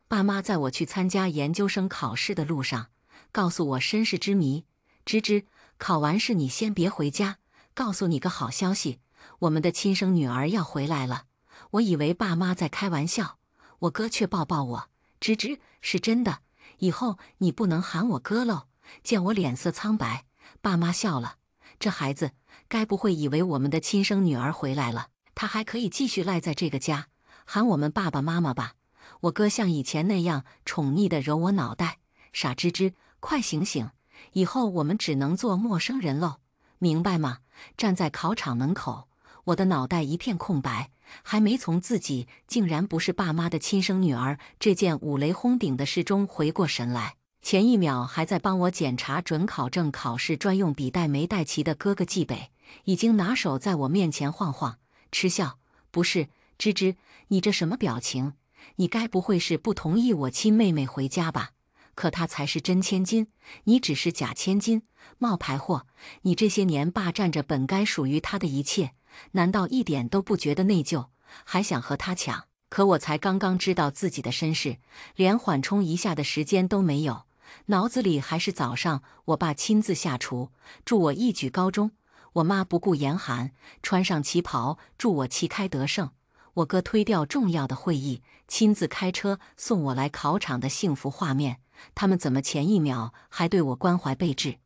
爸妈在我去参加研究生考试的路上，告诉我身世之谜。芝芝，考完试你先别回家，告诉你个好消息，我们的亲生女儿要回来了。我以为爸妈在开玩笑，我哥却抱抱我，芝芝，是真的，以后你不能喊我哥喽。见我脸色苍白，爸妈笑了，这孩子该不会以为我们的亲生女儿回来了，他还可以继续赖在这个家，喊我们爸爸妈妈吧。我哥像以前那样宠溺地揉我脑袋，傻芝芝，快醒醒，以后我们只能做陌生人喽，明白吗？站在考场门口，我的脑袋一片空白，还没从自己竟然不是爸妈的亲生女儿这件五雷轰顶的事中回过神来。前一秒还在帮我检查准考证考试专用笔袋没带齐的哥哥季北，已经拿手在我面前晃晃，嗤笑。不是，芝芝，你这什么表情？你该不会是不同意我亲妹妹回家吧？可她才是真千金，你只是假千金，冒牌货！你这些年霸占着本该属于她的一切，难道一点都不觉得内疚，还想和她抢？可我才刚刚知道自己的身世，连缓冲一下的时间都没有，脑子里还是早上我爸亲自下厨，祝我一举高中；我妈不顾严寒，穿上旗袍祝我旗开得胜；我哥推掉重要的会议，亲自开车送我来考场的幸福画面。他们怎么前一秒还对我关怀备至，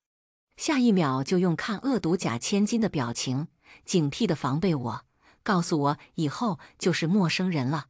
下一秒就用看恶毒假千金的表情，警惕地防备我，告诉我以后就是陌生人了。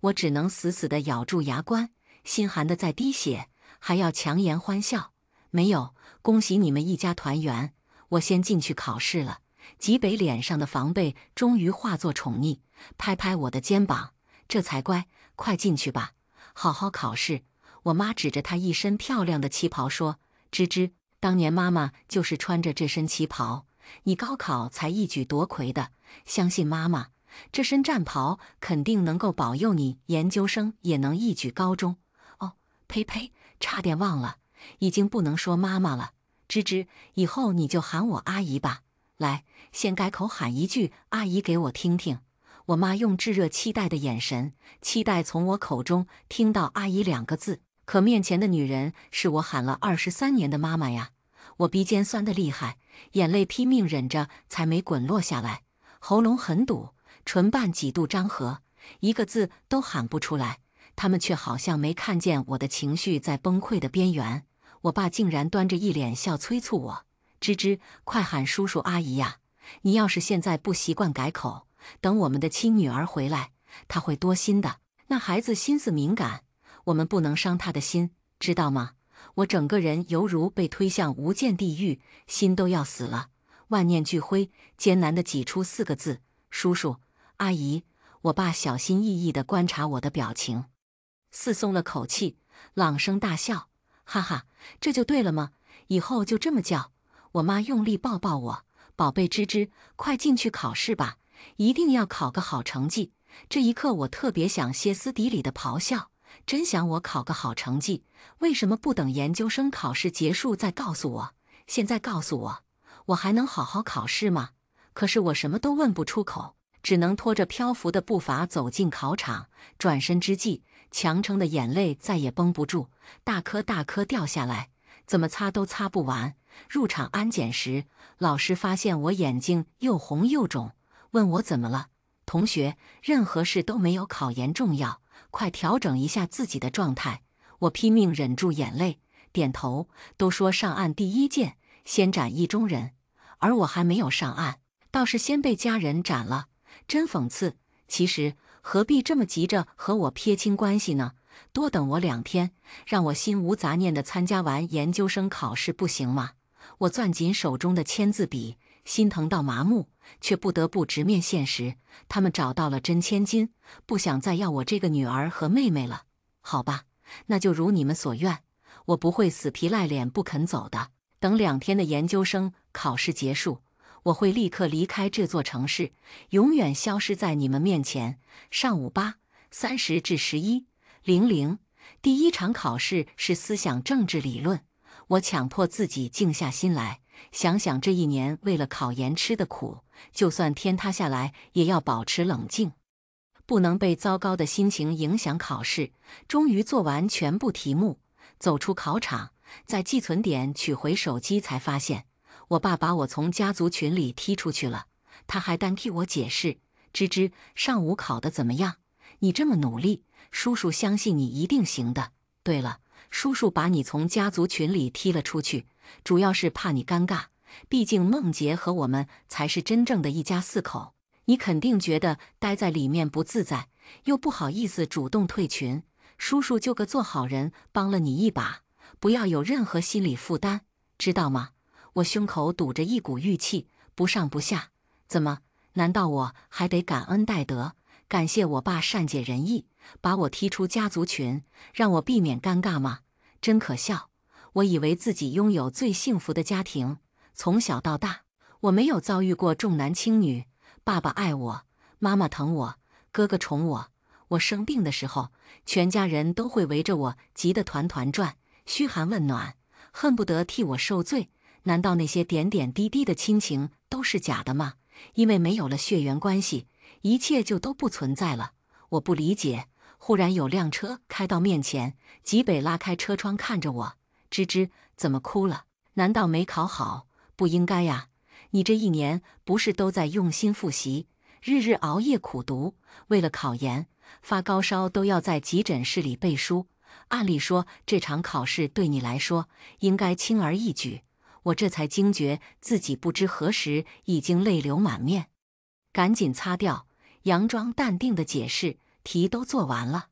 我只能死死地咬住牙关，心寒得在滴血，还要强颜欢笑。没有，恭喜你们一家团圆，我先进去考试了。极北脸上的防备终于化作宠溺，拍拍我的肩膀，这才乖，快进去吧，好好考试。我妈指着她一身漂亮的旗袍说：“芝芝，当年妈妈就是穿着这身旗袍，你高考才一举夺魁的。相信妈妈，这身战袍肯定能够保佑你研究生也能一举高中。”哦，呸呸，差点忘了，已经不能说妈妈了。芝芝，以后你就喊我阿姨吧。来，先改口喊一句阿姨给我听听。我妈用炙热期待的眼神，期待从我口中听到阿姨两个字。可面前的女人是我喊了23年的妈妈呀！我鼻尖酸得厉害，眼泪拼命忍着才没滚落下来，喉咙很堵，唇瓣几度张合，一个字都喊不出来。他们却好像没看见我的情绪在崩溃的边缘。我爸竟然端着一脸笑催促我：“芝芝，快喊叔叔阿姨呀！你要是现在不习惯改口，等我们的亲女儿回来，她会多心的。那孩子心思敏感。”我们不能伤他的心，知道吗？我整个人犹如被推向无间地狱，心都要死了。万念俱灰，艰难地挤出4个字：“叔叔，阿姨。”我爸小心翼翼地观察我的表情，似松了口气，朗声大笑：“哈哈，这就对了吗？以后就这么叫。”我妈用力抱抱我：“宝贝芝芝，快进去考试吧，一定要考个好成绩。”这一刻，我特别想歇斯底里地咆哮。真想我考个好成绩，为什么不等研究生考试结束再告诉我？现在告诉我，我还能好好考试吗？可是我什么都问不出口，只能拖着漂浮的步伐走进考场。转身之际，强撑的眼泪再也绷不住，大颗大颗掉下来，怎么擦都擦不完。入场安检时，老师发现我眼睛又红又肿，问我怎么了。同学，任何事都没有考研重要。快调整一下自己的状态！我拼命忍住眼泪，点头。都说上岸第一件，先斩意中人，而我还没有上岸，倒是先被家人斩了，真讽刺。其实何必这么急着和我撇清关系呢？多等我2天，让我心无杂念地参加完研究生考试不行吗？我攥紧手中的签字笔，心疼到麻木，却不得不直面现实。他们找到了真千金，不想再要我这个女儿和妹妹了。好吧，那就如你们所愿，我不会死皮赖脸不肯走的。等2天的研究生考试结束，我会立刻离开这座城市，永远消失在你们面前。上午8:30至11:00，第一场考试是思想政治理论。我强迫自己静下心来，想想这1年为了考研吃的苦，就算天塌下来也要保持冷静。不能被糟糕的心情影响考试。终于做完全部题目，走出考场，在寄存点取回手机，才发现我爸把我从家族群里踢出去了。他还单替我解释：“芝芝，上午考得怎么样？你这么努力，叔叔相信你一定行的。对了，叔叔把你从家族群里踢了出去，主要是怕你尴尬。毕竟梦洁和我们才是真正的一家4口，你肯定觉得待在里面不自在，又不好意思主动退群。叔叔就个做好人，帮了你一把，不要有任何心理负担，知道吗？”我胸口堵着一股郁气，不上不下。怎么？难道我还得感恩戴德，感谢我爸善解人意，把我踢出家族群，让我避免尴尬吗？真可笑！我以为自己拥有最幸福的家庭，从小到大，我没有遭遇过重男轻女。爸爸爱我，妈妈疼我，哥哥宠我。我生病的时候，全家人都会围着我急得团团转，嘘寒问暖，恨不得替我受罪。难道那些点点滴滴的亲情都是假的吗？因为没有了血缘关系，一切就都不存在了。我不理解。忽然有辆车开到面前，吉北拉开车窗看着我：“芝芝，怎么哭了？难道没考好？不应该呀！你这1年不是都在用心复习，日日熬夜苦读，为了考研，发高烧都要在急诊室里背书。按理说，这场考试对你来说应该轻而易举。”我这才惊觉自己不知何时已经泪流满面，赶紧擦掉，佯装淡定的解释：“题都做完了。”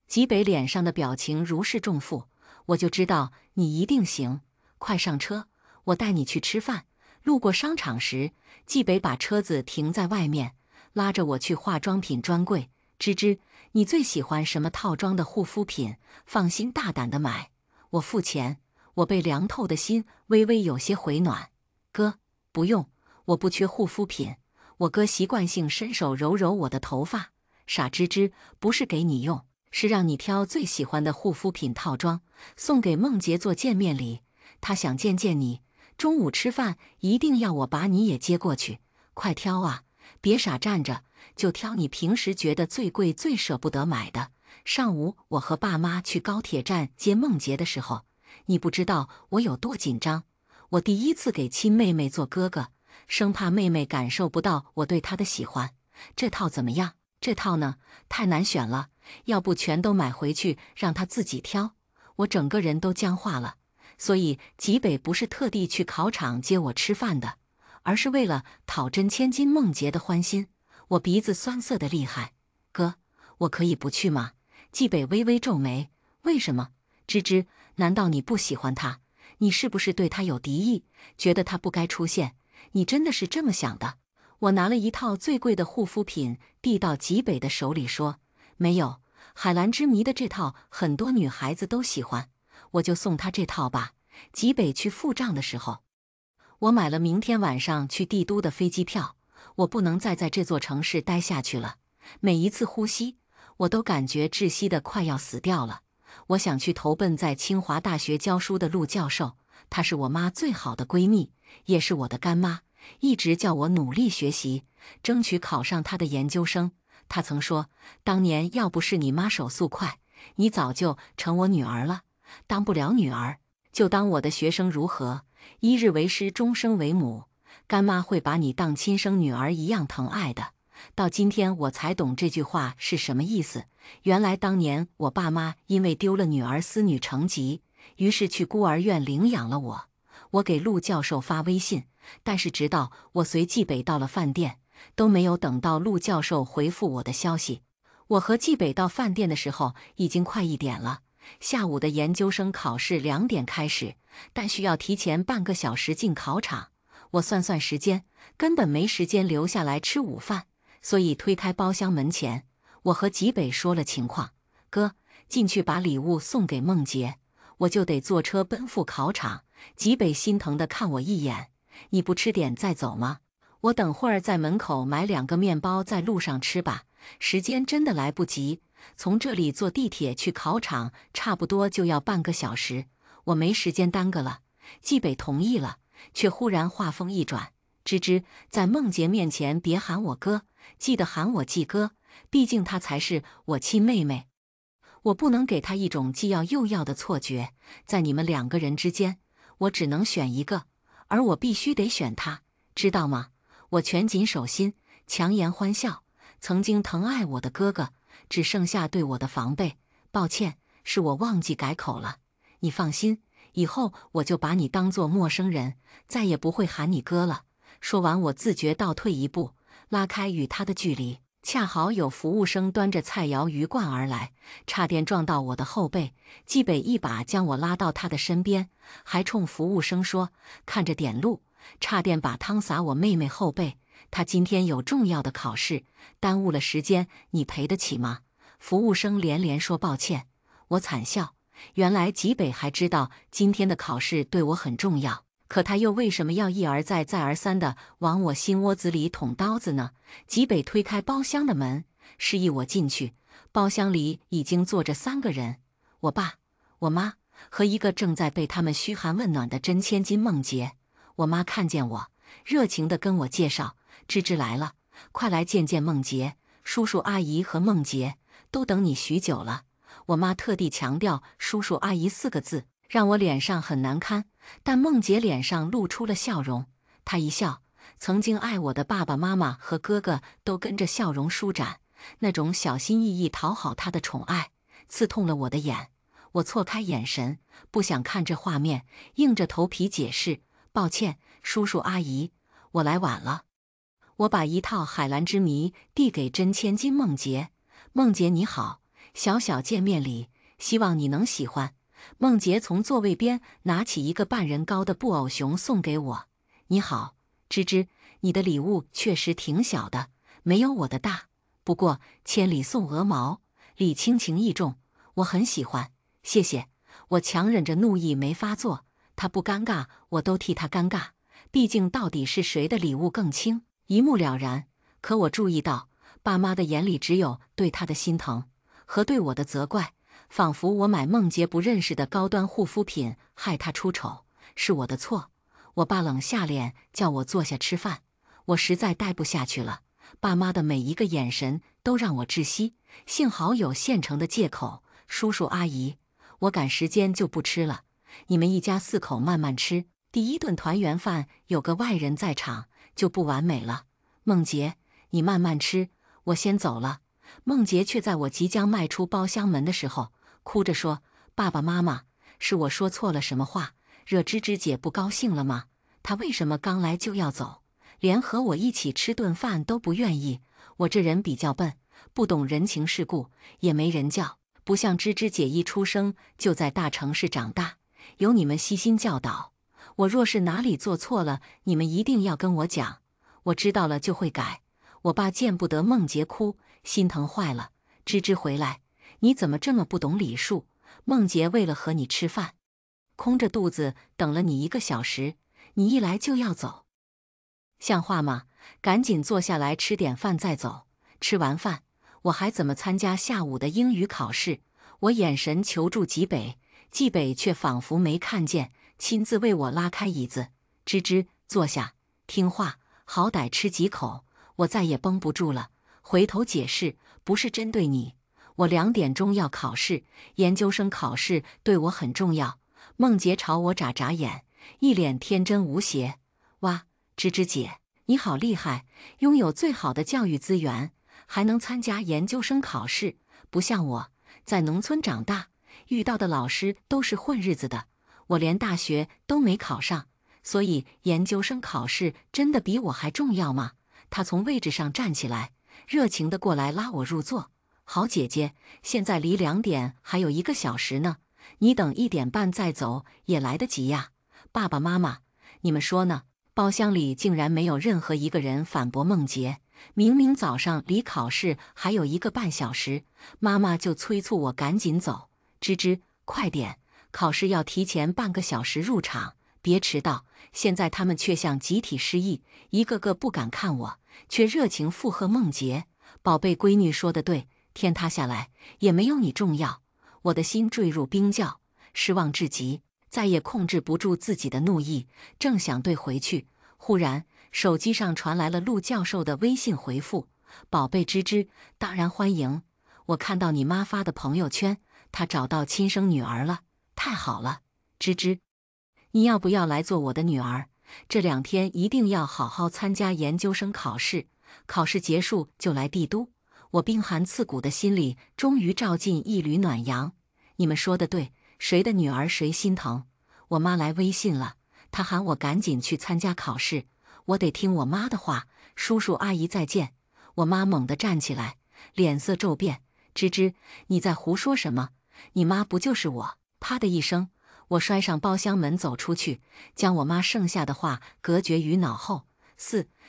吉北脸上的表情如释重负，我就知道你一定行，快上车，我带你去吃饭。路过商场时，吉北把车子停在外面，拉着我去化妆品专柜。芝芝，你最喜欢什么套装的护肤品？放心大胆的买，我付钱。我被凉透的心微微有些回暖。哥，不用，我不缺护肤品。我哥习惯性伸手揉揉我的头发。傻芝芝，不是给你用，是让你挑最喜欢的护肤品套装，送给梦洁做见面礼。她想见见你，中午吃饭一定要我把你也接过去。快挑啊，别傻站着，就挑你平时觉得最贵、最舍不得买的。上午我和爸妈去高铁站接梦洁的时候，你不知道我有多紧张。我第一次给亲妹妹做哥哥，生怕妹妹感受不到我对她的喜欢。这套怎么样？这套呢？太难选了，要不全都买回去让她自己挑。我整个人都僵化了。所以吉北不是特地去考场接我吃饭的，而是为了讨真千金梦洁的欢心。我鼻子酸涩的厉害。哥，我可以不去吗？吉北微微皱眉。为什么？芝芝，难道你不喜欢他？你是不是对他有敌意，觉得他不该出现？你真的是这么想的？我拿了一套最贵的护肤品递到吉北的手里说：“没有，海蓝之谜的这套很多女孩子都喜欢，我就送他这套吧。”吉北去付账的时候，我买了明天晚上去帝都的飞机票。我不能再在这座城市待下去了，每一次呼吸，我都感觉窒息的快要死掉了。我想去投奔在清华大学教书的陆教授，她是我妈最好的闺蜜，也是我的干妈，一直叫我努力学习，争取考上她的研究生。她曾说，当年要不是你妈手速快，你早就成我女儿了。当不了女儿，就当我的学生如何？一日为师，终生为母。干妈会把你当亲生女儿一样疼爱的。到今天我才懂这句话是什么意思。原来当年我爸妈因为丢了女儿私女成疾，于是去孤儿院领养了我。我给陆教授发微信，但是直到我随纪北到了饭店，都没有等到陆教授回复我的消息。我和纪北到饭店的时候已经快1点了。下午的研究生考试2点开始，但需要提前半个小时进考场。我算算时间，根本没时间留下来吃午饭，所以推开包厢门前，我和吉北说了情况。哥，进去把礼物送给梦洁，我就得坐车奔赴考场。吉北心疼地看我一眼，你不吃点再走吗？我等会儿在门口买2个面包，在路上吃吧。时间真的来不及，从这里坐地铁去考场差不多就要半个小时，我没时间耽搁了。纪北同意了，却忽然话锋一转：芝芝，在梦洁面前别喊我哥，记得喊我季哥。毕竟她才是我亲妹妹。我不能给她一种既要又要的错觉，在你们2个人之间，我只能选一个，而我必须得选她，知道吗？我全谨守心，强颜欢笑。曾经疼爱我的哥哥，只剩下对我的防备。抱歉，是我忘记改口了。你放心，以后我就把你当作陌生人，再也不会喊你哥了。说完，我自觉倒退一步，拉开与他的距离。恰好有服务生端着菜肴鱼罐而来，差点撞到我的后背。季北一把将我拉到他的身边，还冲服务生说：“看着点路。”差点把汤洒我妹妹后背。她今天有重要的考试，耽误了时间，你赔得起吗？服务生连连说抱歉。我惨笑，原来季北还知道今天的考试对我很重要。可他又为什么要一而再再而三地往我心窝子里捅刀子呢？吉北推开包厢的门，示意我进去。包厢里已经坐着3个人，我爸、我妈和一个正在被他们嘘寒问暖的真千金梦洁。我妈看见我，热情地跟我介绍：“芝芝来了，快来见见梦洁，叔叔阿姨和梦洁都等你许久了。”我妈特地强调“叔叔阿姨”4个字，让我脸上很难堪。但梦洁脸上露出了笑容，她一笑，曾经爱我的爸爸妈妈和哥哥都跟着笑容舒展，那种小心翼翼讨好她的宠爱，刺痛了我的眼。我错开眼神，不想看这画面，硬着头皮解释：“抱歉，叔叔阿姨，我来晚了。”我把一套《海蓝之谜》递给真千金梦洁：“梦洁你好，小小见面礼，希望你能喜欢。”梦洁从座位边拿起一个半人高的布偶熊送给我。“你好，芝芝，你的礼物确实挺小的，没有我的大。不过千里送鹅毛，礼轻情意重，我很喜欢，谢谢。”我强忍着怒意没发作，他不尴尬，我都替他尴尬。毕竟到底是谁的礼物更轻，一目了然。可我注意到，爸妈的眼里只有对他的心疼和对我的责怪。仿佛我买梦洁不认识的高端护肤品害她出丑，是我的错。我爸冷下脸叫我坐下吃饭，我实在待不下去了。爸妈的每一个眼神都让我窒息，幸好有现成的借口：“叔叔阿姨，我赶时间就不吃了，你们一家4口慢慢吃。第一顿团圆饭有个外人在场就不完美了。梦洁，你慢慢吃，我先走了。”梦洁却在我即将迈出包厢门的时候，哭着说：“爸爸妈妈，是我说错了什么话，惹芝芝姐不高兴了吗？她为什么刚来就要走，连和我一起吃顿饭都不愿意？我这人比较笨，不懂人情世故，也没人教，不像芝芝姐一出生就在大城市长大，有你们悉心教导。我若是哪里做错了，你们一定要跟我讲，我知道了就会改。”我爸见不得梦洁哭，心疼坏了：“芝芝回来，你怎么这么不懂礼数？梦洁为了和你吃饭，空着肚子等了你1个小时，你一来就要走，像话吗？赶紧坐下来吃点饭再走。吃完饭，我还怎么参加下午的英语考试？”我眼神求助季北，季北却仿佛没看见，亲自为我拉开椅子：“芝芝，坐下，听话，好歹吃几口。”我再也绷不住了，回头解释：“不是针对你，我2点钟要考试，研究生考试对我很重要。”梦洁朝我眨眨眼，一脸天真无邪：“哇，芝芝姐，你好厉害，拥有最好的教育资源，还能参加研究生考试。不像我，在农村长大，遇到的老师都是混日子的，我连大学都没考上，所以研究生考试真的比我还重要吗？”他从位置上站起来，热情地过来拉我入座：“好姐姐，现在离2点还有1个小时呢，你等1点半再走也来得及呀。爸爸妈妈，你们说呢？”包厢里竟然没有任何一个人反驳梦洁。明明早上离考试还有1个半小时，妈妈就催促我赶紧走：“芝芝，快点，考试要提前半个小时入场，别迟到。”现在他们却像集体失忆，一个个不敢看我，却热情附和梦洁：“宝贝闺女说得对，天塌下来也没有你重要。”我的心坠入冰窖，失望至极，再也控制不住自己的怒意，正想怼回去，忽然手机上传来了陆教授的微信回复：“宝贝芝芝，当然欢迎。我看到你妈发的朋友圈，她找到亲生女儿了，太好了，芝芝，你要不要来做我的女儿？这2天一定要好好参加研究生考试，考试结束就来帝都。我冰寒刺骨的心里终于照进一缕暖阳。你们说的对，谁的女儿谁心疼。我妈来微信了，她喊我赶紧去参加考试，我得听我妈的话。叔叔阿姨再见。我妈猛地站起来，脸色骤变。芝芝，你在胡说什么？你妈不就是我？啪的一声，我摔上包厢门走出去，将我妈剩下的话隔绝于脑后。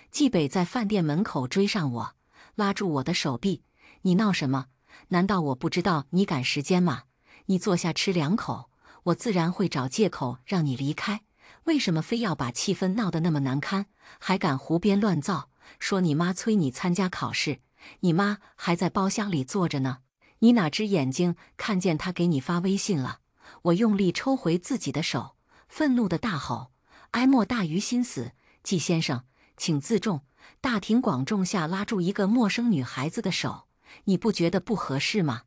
季北在饭店门口追上我，拉住我的手臂。你闹什么？难道我不知道你赶时间吗？你坐下吃2口，我自然会找借口让你离开。为什么非要把气氛闹得那么难堪？还敢胡编乱造，说你妈催你参加考试，你妈还在包厢里坐着呢。你哪只眼睛看见她给你发微信了？我用力抽回自己的手，愤怒的大吼：哀莫大于心死！季先生，请自重。大庭广众下拉住一个陌生女孩子的手，你不觉得不合适吗？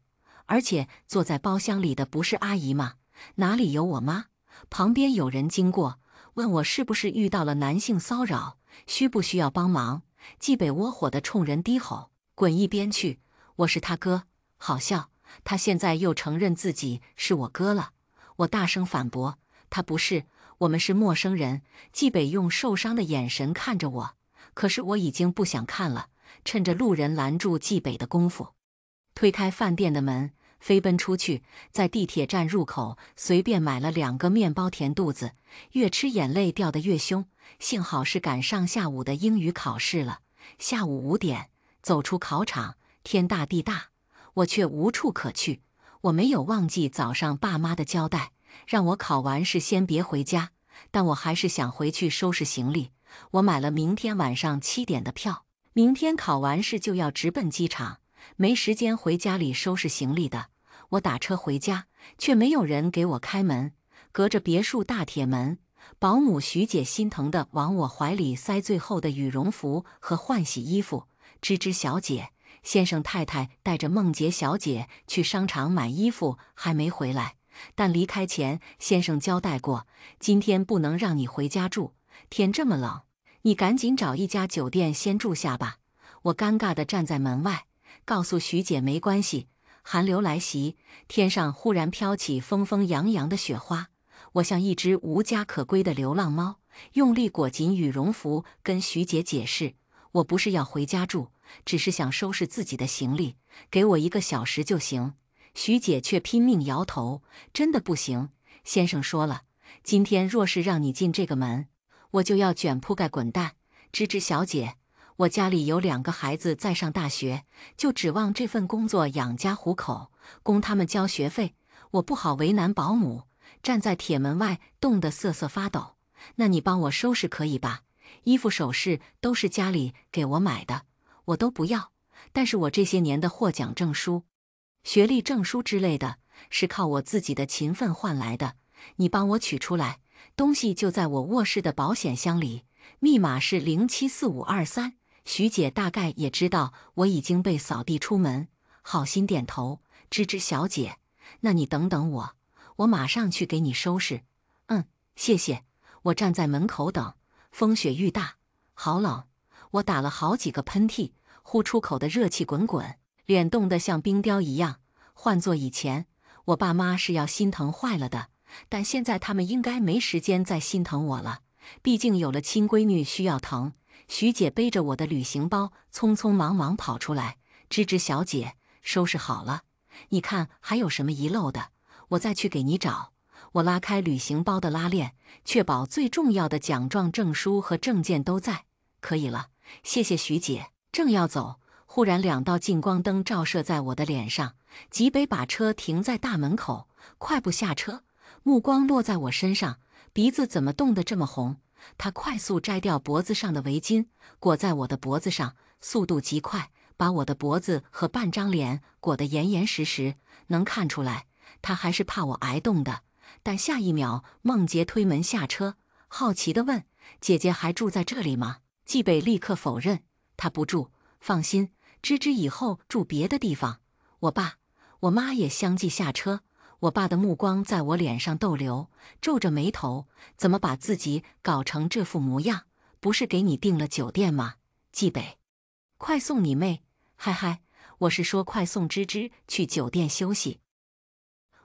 而且坐在包厢里的不是阿姨吗？哪里有我妈？旁边有人经过，问我是不是遇到了男性骚扰，需不需要帮忙。季北窝火地冲人低吼：滚一边去！我是他哥。好笑，他现在又承认自己是我哥了。我大声反驳：他不是，我们是陌生人。季北用受伤的眼神看着我，可是我已经不想看了。趁着路人拦住季北的功夫，推开饭店的门，飞奔出去，在地铁站入口随便买了2个面包填肚子，越吃眼泪掉得越凶。幸好是赶上下午的英语考试了。下午5点走出考场，天大地大，我却无处可去。我没有忘记早上爸妈的交代，让我考完试先别回家，但我还是想回去收拾行李。我买了明天晚上7点的票，明天考完试就要直奔机场，没时间回家里收拾行李的。我打车回家，却没有人给我开门。隔着别墅大铁门，保姆徐姐心疼地往我怀里塞最后的羽绒服和换洗衣服。芝芝小姐，先生太太带着梦洁小姐去商场买衣服，还没回来。但离开前，先生交代过，今天不能让你回家住，天这么冷，你赶紧找一家酒店先住下吧。我尴尬地站在门外，告诉徐姐没关系。寒流来袭，天上忽然飘起风风扬扬的雪花。我像一只无家可归的流浪猫，用力裹紧羽绒服，跟徐姐解释，我不是要回家住，只是想收拾自己的行李，给我1个小时就行。徐姐却拼命摇头，真的不行。先生说了，今天若是让你进这个门，我就要卷铺盖滚蛋。芝芝小姐，我家里有2个孩子在上大学，就指望这份工作养家糊口，供他们交学费，我不好为难保姆。站在铁门外，冻得瑟瑟发抖。那你帮我收拾可以吧？衣服首饰都是家里给我买的，我都不要。但是我这些年的获奖证书、学历证书之类的，是靠我自己的勤奋换来的，你帮我取出来。东西就在我卧室的保险箱里，密码是074523。徐姐大概也知道我已经被扫地出门，好心点头。芝芝小姐，那你等等我马上去给你收拾。谢谢。我站在门口等，风雪愈大，好冷。我打了好几个喷嚏，呼出口的热气滚滚，脸冻得像冰雕一样。换做以前，我爸妈是要心疼坏了的，但现在他们应该没时间再心疼我了，毕竟有了亲闺女需要疼。徐姐背着我的旅行包，匆匆忙忙跑出来。芝芝小姐，收拾好了，你看还有什么遗漏的，我再去给你找。我拉开旅行包的拉链，确保最重要的奖状证书和证件都在。可以了，谢谢徐姐。正要走，忽然2道近光灯照射在我的脸上。吉北把车停在大门口，快步下车，目光落在我身上，鼻子怎么冻得这么红？他快速摘掉脖子上的围巾，裹在我的脖子上，速度极快，把我的脖子和半张脸裹得严严实实。能看出来，他还是怕我挨冻的。但下一秒，梦洁推门下车，好奇地问：“姐姐还住在这里吗？”季北立刻否认：“她不住，放心，芝芝以后住别的地方。我爸、我妈也相继下车。我爸的目光在我脸上逗留，皱着眉头，怎么把自己搞成这副模样？不是给你订了酒店吗？季北，快送你妹！嗨嗨，我是说快送芝芝去酒店休息。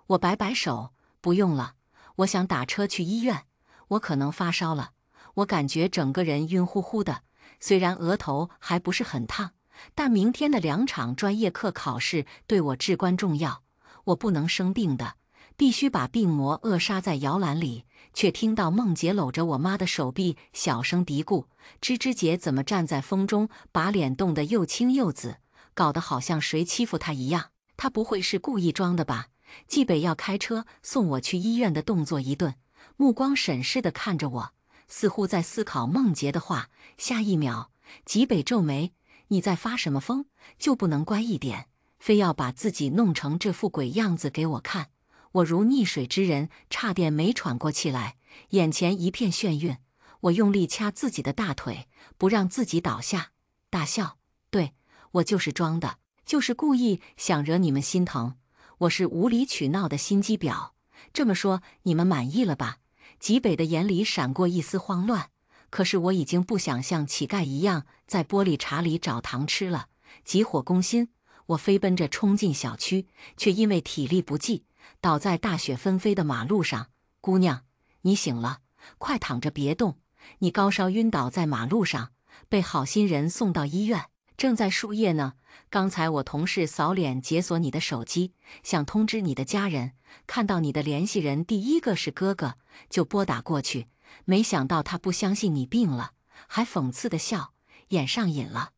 我摆摆手，不用了，我想打车去医院。我可能发烧了，我感觉整个人晕乎乎的，虽然额头还不是很烫，但明天的2场专业课考试对我至关重要，我不能生病的，必须把病魔扼杀在摇篮里。却听到梦洁搂着我妈的手臂，小声嘀咕：“芝芝姐怎么站在风中，把脸冻得又青又紫，搞得好像谁欺负她一样？她不会是故意装的吧？”季北要开车送我去医院的动作一顿，目光审视地看着我，似乎在思考梦洁的话。下一秒，季北皱眉：“你在发什么疯？就不能乖一点，非要把自己弄成这副鬼样子给我看？”我如溺水之人，差点没喘过气来，眼前一片眩晕。我用力掐自己的大腿，不让自己倒下，大笑：“对，我就是装的，就是故意想惹你们心疼。我是无理取闹的心机婊。这么说，你们满意了吧？”极北的眼里闪过一丝慌乱，可是我已经不想像乞丐一样在玻璃碴里找糖吃了。急火攻心，我飞奔着冲进小区，却因为体力不济，倒在大雪纷飞的马路上。“姑娘，你醒了，快躺着别动，你高烧晕倒在马路上，被好心人送到医院，正在输液呢。刚才我同事扫脸解锁你的手机，想通知你的家人，看到你的联系人第一个是哥哥，就拨打过去，没想到他不相信你病了，还讽刺的笑，演上瘾了。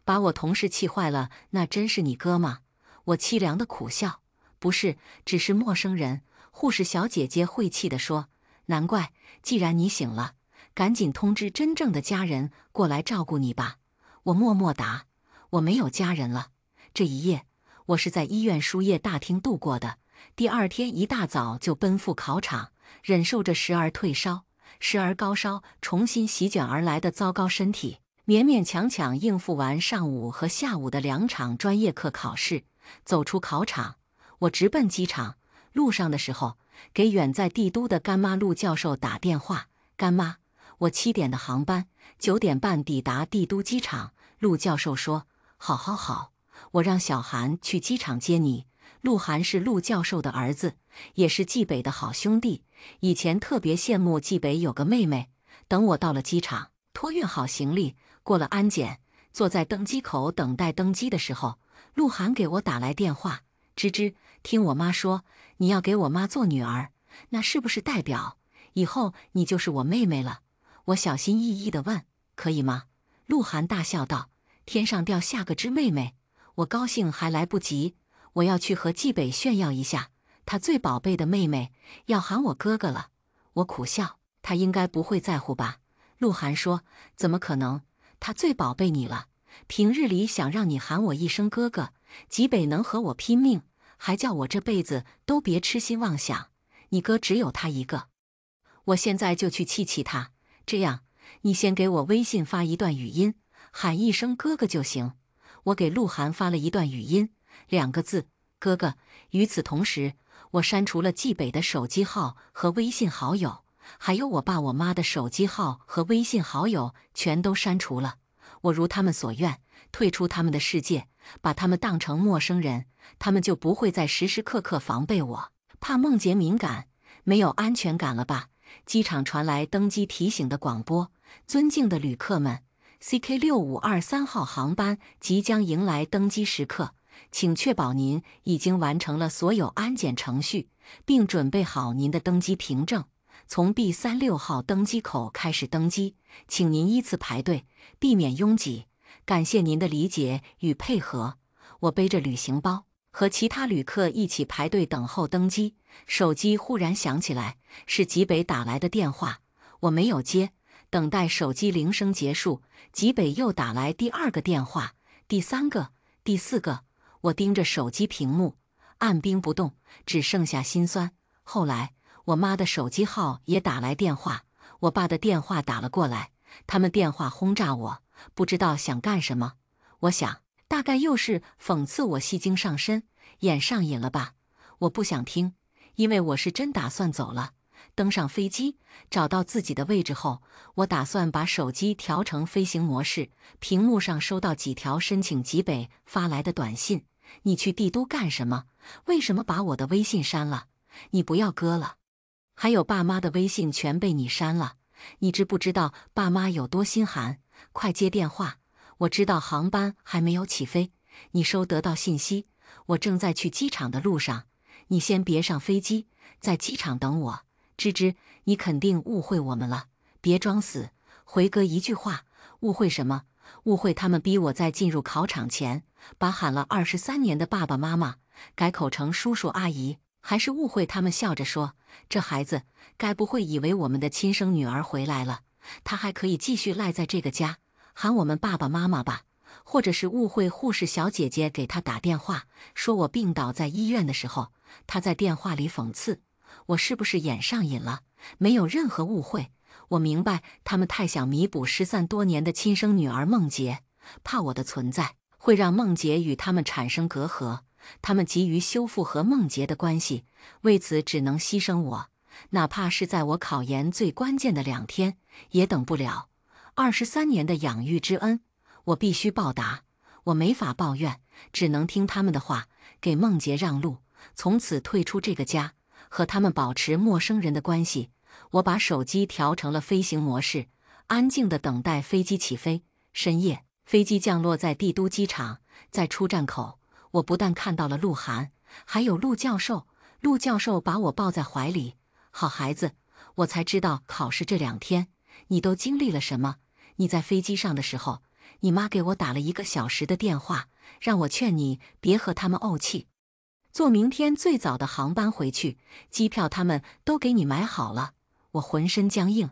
把我同事气坏了，那真是你哥吗？”我凄凉的苦笑：“不是，只是陌生人。”护士小姐姐晦气地说：“难怪，既然你醒了，赶紧通知真正的家人过来照顾你吧。”我默默答：“我没有家人了。”这一夜，我是在医院输液大厅度过的。第二天一大早就奔赴考场，忍受着时而退烧、时而高烧重新席卷而来的糟糕身体，勉勉强强应付完上午和下午的2场专业课考试。走出考场，我直奔机场。路上的时候，给远在帝都的干妈陆教授打电话：“干妈，我7点的航班，9点半抵达帝都机场。”陆教授说：“好好好，我让小韩去机场接你。”陆涵是陆教授的儿子，也是季北的好兄弟。以前特别羡慕季北有个妹妹。等我到了机场，托运好行李，过了安检，坐在登机口等待登机的时候，陆涵给我打来电话：“芝芝，听我妈说你要给我妈做女儿，那是不是代表以后你就是我妹妹了？”我小心翼翼地问：“可以吗？”陆涵大笑道：“天上掉下个芝妹妹！”我高兴还来不及，我要去和季北炫耀一下，他最宝贝的妹妹要喊我哥哥了。我苦笑：“他应该不会在乎吧？”陆涵说：“怎么可能？他最宝贝你了，平日里想让你喊我一声哥哥，季北能和我拼命，还叫我这辈子都别痴心妄想。你哥只有他一个，我现在就去气气他。这样，你先给我微信发一段语音，喊一声哥哥就行。”我给鹿晗发了一段语音，2个字：哥哥。与此同时，我删除了季北的手机号和微信好友，还有我爸我妈的手机号和微信好友全都删除了。我如他们所愿，退出他们的世界，把他们当成陌生人，他们就不会再时时刻刻防备我。怕梦洁敏感，没有安全感了吧？机场传来登机提醒的广播：尊敬的旅客们，CK6523号航班即将迎来登机时刻，请确保您已经完成了所有安检程序，并准备好您的登机凭证。从 B36号登机口开始登机，请您依次排队，避免拥挤。感谢您的理解与配合。我背着旅行包，和其他旅客一起排队等候登机。手机忽然响起来，是吉北打来的电话，我没有接。等待手机铃声结束，吉北又打来第2个电话，第3个，第4个。我盯着手机屏幕，按兵不动，只剩下心酸。后来，我妈的手机号也打来电话，我爸的电话打了过来，他们电话轰炸我，不知道想干什么。我想，大概又是讽刺我戏精上身，演上瘾了吧？我不想听，因为我是真打算走了。登上飞机，找到自己的位置后，我打算把手机调成飞行模式。屏幕上收到几条申请极北发来的短信：你去帝都干什么？为什么把我的微信删了？你不要割了。还有爸妈的微信全被你删了，你知不知道爸妈有多心寒？快接电话！我知道航班还没有起飞，你收得到信息，我正在去机场的路上，你先别上飞机，在机场等我。芝芝，你肯定误会我们了，别装死，回哥一句话，误会什么？误会他们逼我在进入考场前，把喊了23年的爸爸妈妈改口成叔叔阿姨，还是误会他们笑着说，这孩子该不会以为我们的亲生女儿回来了，他还可以继续赖在这个家，喊我们爸爸妈妈吧？或者是误会护士小姐姐给他打电话，说我病倒在医院的时候，他在电话里讽刺我是不是演上瘾了？没有任何误会，我明白他们太想弥补失散多年的亲生女儿梦洁，怕我的存在会让梦洁与他们产生隔阂，他们急于修复和梦洁的关系，为此只能牺牲我，哪怕是在我考研最关键的2天，也等不了。23年的养育之恩，我必须报答。我没法抱怨，只能听他们的话，给梦洁让路，从此退出这个家，和他们保持陌生人的关系。我把手机调成了飞行模式，安静地等待飞机起飞。深夜，飞机降落在帝都机场，在出站口，我不但看到了鹿晗，还有陆教授。陆教授把我抱在怀里，好孩子，我才知道考试这2天你都经历了什么。你在飞机上的时候，你妈给我打了1个小时的电话，让我劝你别和他们怄气，坐明天最早的航班回去，机票他们都给你买好了。我浑身僵硬。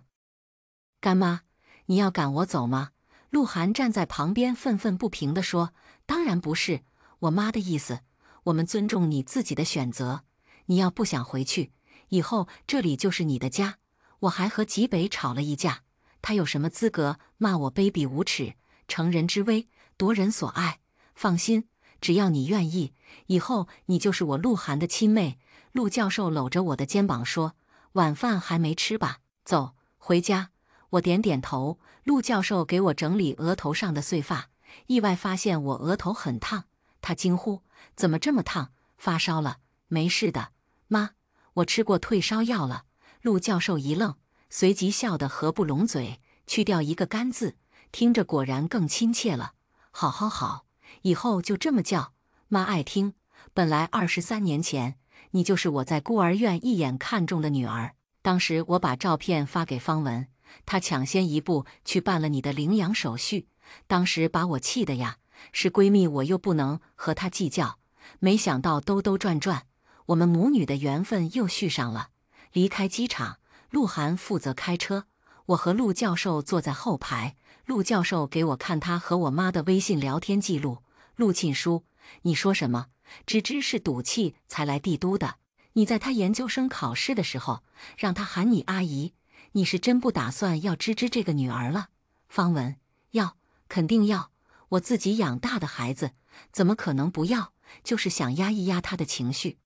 干妈，你要赶我走吗？鹿晗站在旁边愤愤不平地说，当然不是，我妈的意思，我们尊重你自己的选择，你要不想回去，以后这里就是你的家。我还和极北吵了一架，他有什么资格骂我卑鄙无耻？成人之危，夺人所爱。放心，只要你愿意，以后你就是我鹿晗的亲妹。陆教授搂着我的肩膀说，晚饭还没吃吧？走，回家。我点点头。陆教授给我整理额头上的碎发，意外发现我额头很烫，他惊呼，怎么这么烫？发烧了？没事的，妈，我吃过退烧药了。陆教授一愣，随即笑得合不拢嘴，去掉1个干字，听着果然更亲切了。好好好，以后就这么叫，妈爱听。本来23年前，你就是我在孤儿院一眼看中的女儿。当时我把照片发给方文，她抢先一步去办了你的领养手续。当时把我气的呀，是闺蜜我又不能和她计较。没想到兜兜转转，我们母女的缘分又续上了。离开机场，鹿晗负责开车，我和陆教授坐在后排。陆教授给我看他和我妈的微信聊天记录。陆沁书，你说什么？芝芝是赌气才来帝都的。你在他研究生考试的时候，让他喊你阿姨，你是真不打算要芝芝这个女儿了？方文，要，肯定要，我自己养大的孩子，怎么可能不要？就是想压一压他的情绪。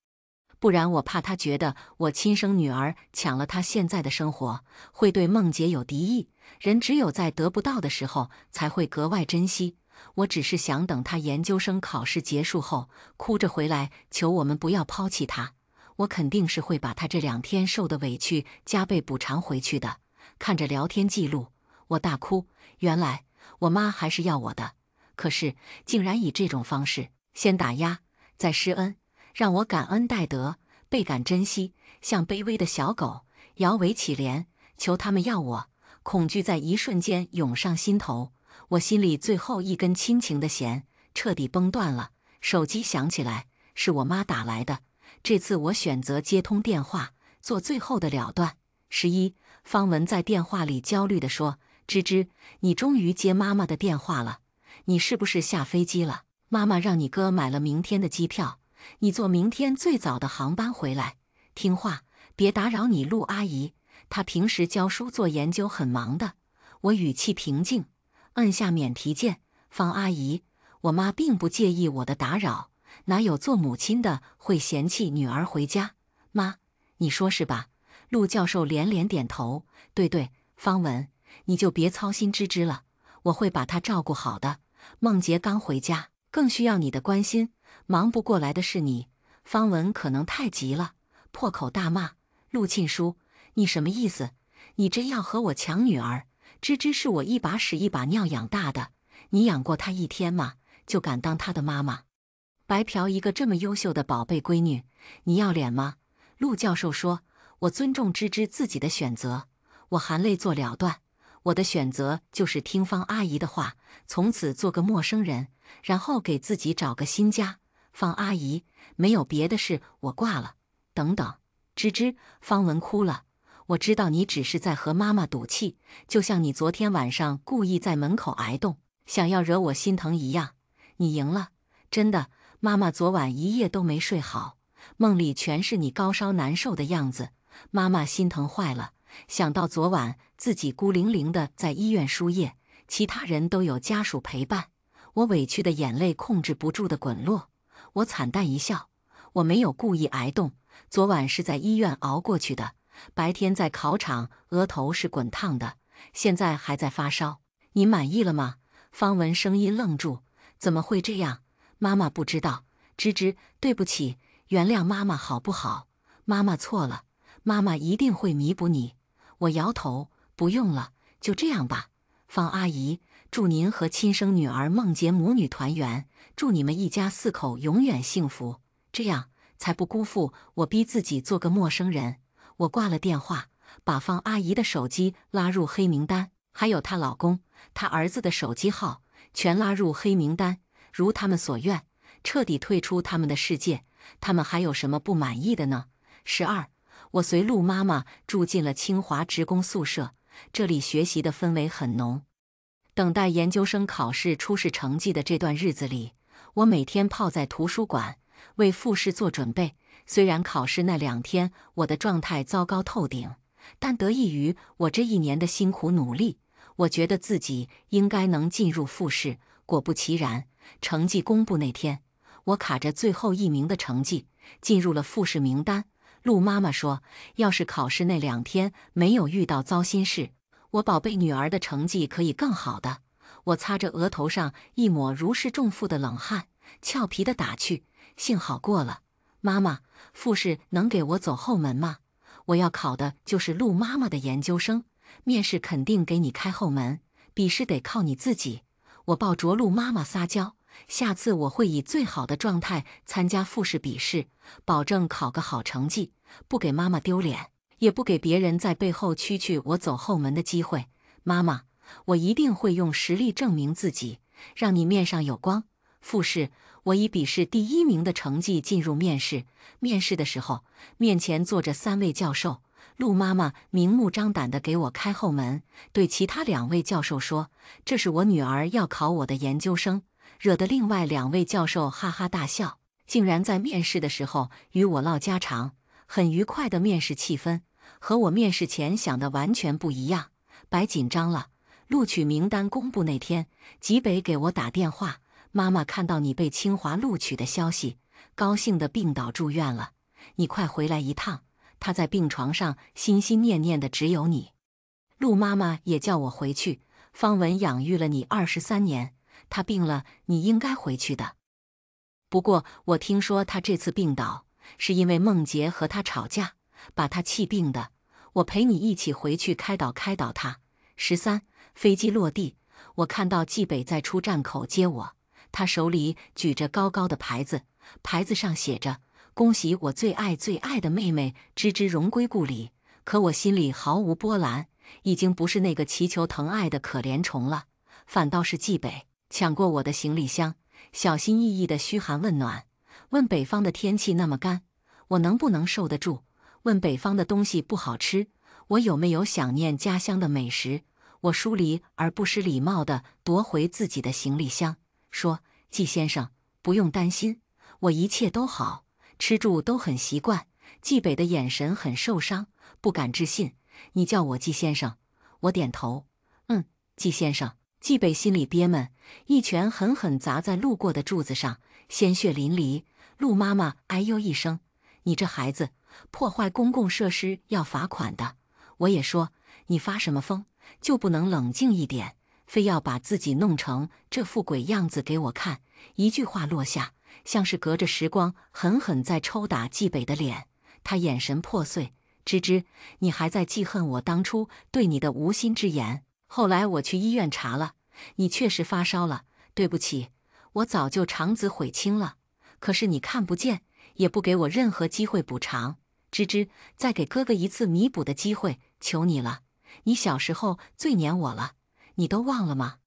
不然我怕他觉得我亲生女儿抢了他现在的生活，会对梦洁有敌意。人只有在得不到的时候才会格外珍惜。我只是想等他研究生考试结束后，哭着回来求我们不要抛弃他。我肯定是会把他这2天受的委屈加倍补偿回去的。看着聊天记录，我大哭。原来我妈还是要我的，可是竟然以这种方式，先打压，再施恩，让我感恩戴德，倍感珍惜，像卑微的小狗，摇尾乞怜，求他们要我。恐惧在一瞬间涌上心头，我心里最后一根亲情的弦彻底崩断了。手机响起来，是我妈打来的。这次我选择接通电话，做最后的了断。11，方文在电话里焦虑地说，芝芝，你终于接妈妈的电话了，你是不是下飞机了？妈妈让你哥买了明天的机票，你坐明天最早的航班回来。听话，别打扰你陆阿姨，她平时教书做研究很忙的。我语气平静，摁下免提键。方阿姨，我妈并不介意我的打扰，哪有做母亲的会嫌弃女儿回家？妈，你说是吧？陆教授连连点头。对，方文，你就别操心芝芝了，我会把她照顾好的。梦洁刚回家，更需要你的关心，忙不过来的是你。方文可能太急了，破口大骂：陆沁书，你什么意思？你真要和我抢女儿？芝芝是我一把屎一把尿养大的，你养过她一天吗？就敢当她的妈妈？白嫖一个这么优秀的宝贝闺女，你要脸吗？陆教授说：我尊重芝芝自己的选择。我含泪做了断，我的选择就是听方阿姨的话，从此做个陌生人，然后给自己找个新家。方阿姨，没有别的事，我挂了。等等，芝芝，方文哭了。我知道你只是在和妈妈赌气，就像你昨天晚上故意在门口挨冻，想要惹我心疼一样。你赢了，真的，妈妈昨晚一夜都没睡好，梦里全是你高烧难受的样子，妈妈心疼坏了。想到昨晚自己孤零零的在医院输液，其他人都有家属陪伴，我委屈的眼泪控制不住的滚落。我惨淡一笑，我没有故意挨冻，昨晚是在医院熬过去的，白天在考场额头是滚烫的，现在还在发烧。您满意了吗？方文声音愣住，怎么会这样？妈妈不知道。芝芝，对不起，原谅妈妈好不好？妈妈错了，妈妈一定会弥补你。我摇头，不用了，就这样吧。方阿姨，祝您和亲生女儿梦洁母女团圆，祝你们一家4口永远幸福，这样才不辜负我逼自己做个陌生人。我挂了电话，把方阿姨的手机拉入黑名单，还有她老公、她儿子的手机号全拉入黑名单，如他们所愿，彻底退出他们的世界。他们还有什么不满意的呢？12，我随陆妈妈住进了清华职工宿舍，这里学习的氛围很浓。等待研究生考试初试成绩的这段日子里，我每天泡在图书馆，为复试做准备。虽然考试那2天我的状态糟糕透顶，但得益于我这1年的辛苦努力，我觉得自己应该能进入复试。果不其然，成绩公布那天，我卡着最后1名的成绩进入了复试名单。陆妈妈说，要是考试那2天没有遇到糟心事，我宝贝女儿的成绩可以更好的。我擦着额头上一抹如释重负的冷汗，俏皮地打趣：幸好过了。妈妈，复试能给我走后门吗？我要考的就是陆妈妈的研究生，面试肯定给你开后门，笔试得靠你自己。我抱着陆妈妈撒娇，下次我会以最好的状态参加复试笔试，保证考个好成绩，不给妈妈丢脸，也不给别人在背后蛐蛐我走后门的机会。妈妈，我一定会用实力证明自己，让你面上有光。复试，我以笔试第1名的成绩进入面试。面试的时候，面前坐着3位教授，陆妈妈明目张胆地给我开后门，对其他2位教授说：“这是我女儿要考我的研究生。”惹得另外2位教授哈哈大笑，竟然在面试的时候与我唠家常，很愉快的面试气氛，和我面试前想的完全不一样。白紧张了。录取名单公布那天，吉北给我打电话：“妈妈看到你被清华录取的消息，高兴的病倒住院了，你快回来一趟。”她在病床上心心念念的只有你。陆妈妈也叫我回去，方文养育了你23年。他病了，你应该回去的。不过我听说他这次病倒，是因为梦洁和他吵架，把他气病的。我陪你一起回去开导他。13，飞机落地，我看到季北在出站口接我，他手里举着高高的牌子，牌子上写着：“恭喜我最爱的妹妹芝芝荣归故里。”可我心里毫无波澜，已经不是那个祈求疼爱的可怜虫了，反倒是季北抢过我的行李箱，小心翼翼的嘘寒问暖，问北方的天气那么干，我能不能受得住？问北方的东西不好吃，我有没有想念家乡的美食？我疏离而不失礼貌地夺回自己的行李箱，说：“季先生，不用担心，我一切都好，吃住都很习惯。”季北的眼神很受伤，不敢置信：“你叫我季先生？”我点头：“季先生。”季北心里憋闷，一拳狠狠砸在路过的柱子上，鲜血淋漓。陆妈妈哎呦一声：“你这孩子，破坏公共设施要罚款的。”我也说：“你发什么疯？就不能冷静一点，非要把自己弄成这副鬼样子给我看？”一句话落下，像是隔着时光狠狠在抽打季北的脸。他眼神破碎：“芝芝，你还在记恨我当初对你的无心之言？后来我去医院查了，你确实发烧了。对不起，我早就肠子悔青了。可是你看不见，也不给我任何机会补偿。芝芝，再给哥哥一次弥补的机会，求你了。你小时候最黏我了，你都忘了吗？”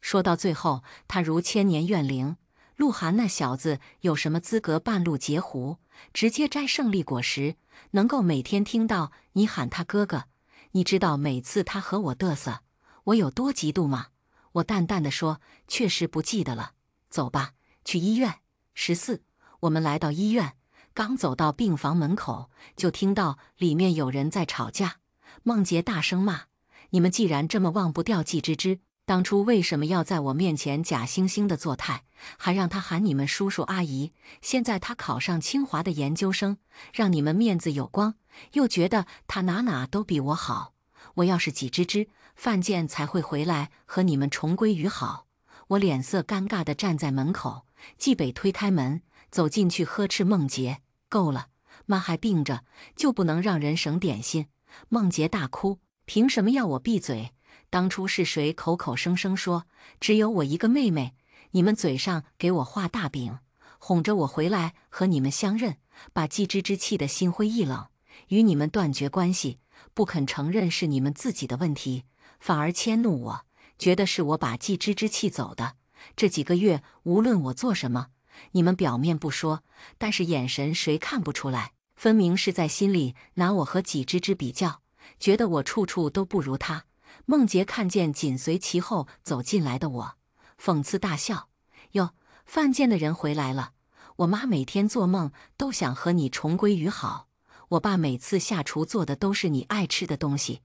说到最后，他如千年怨灵。鹿晗那小子有什么资格半路截胡，直接摘胜利果实？能够每天听到你喊他哥哥，你知道每次他和我嘚瑟，我有多嫉妒吗？我淡淡的说：“确实不记得了。走吧，去医院。”14，我们来到医院，刚走到病房门口，就听到里面有人在吵架。梦洁大声骂：“你们既然这么忘不掉季芝芝，当初为什么要在我面前假惺惺的做态，还让他喊你们叔叔阿姨？现在他考上清华的研究生，让你们面子有光，又觉得他哪哪都比我好。我要是季芝芝，范建才会回来和你们重归于好。”我脸色尴尬地站在门口，季北推开门走进去，呵斥梦洁：“够了，妈还病着，就不能让人省点心？”梦洁大哭：“凭什么要我闭嘴？当初是谁口口声声说只有我一个妹妹？你们嘴上给我画大饼，哄着我回来和你们相认，把季芝芝气得心灰意冷，与你们断绝关系，不肯承认是你们自己的问题，反而迁怒我，觉得是我把季芝芝气走的。这几个月无论我做什么，你们表面不说，但是眼神谁看不出来？分明是在心里拿我和季芝芝比较，觉得我处处都不如她。”梦洁看见紧随其后走进来的我，讽刺大笑：“哟，范建的人回来了！我妈每天做梦都想和你重归于好。我爸每次下厨做的都是你爱吃的东西。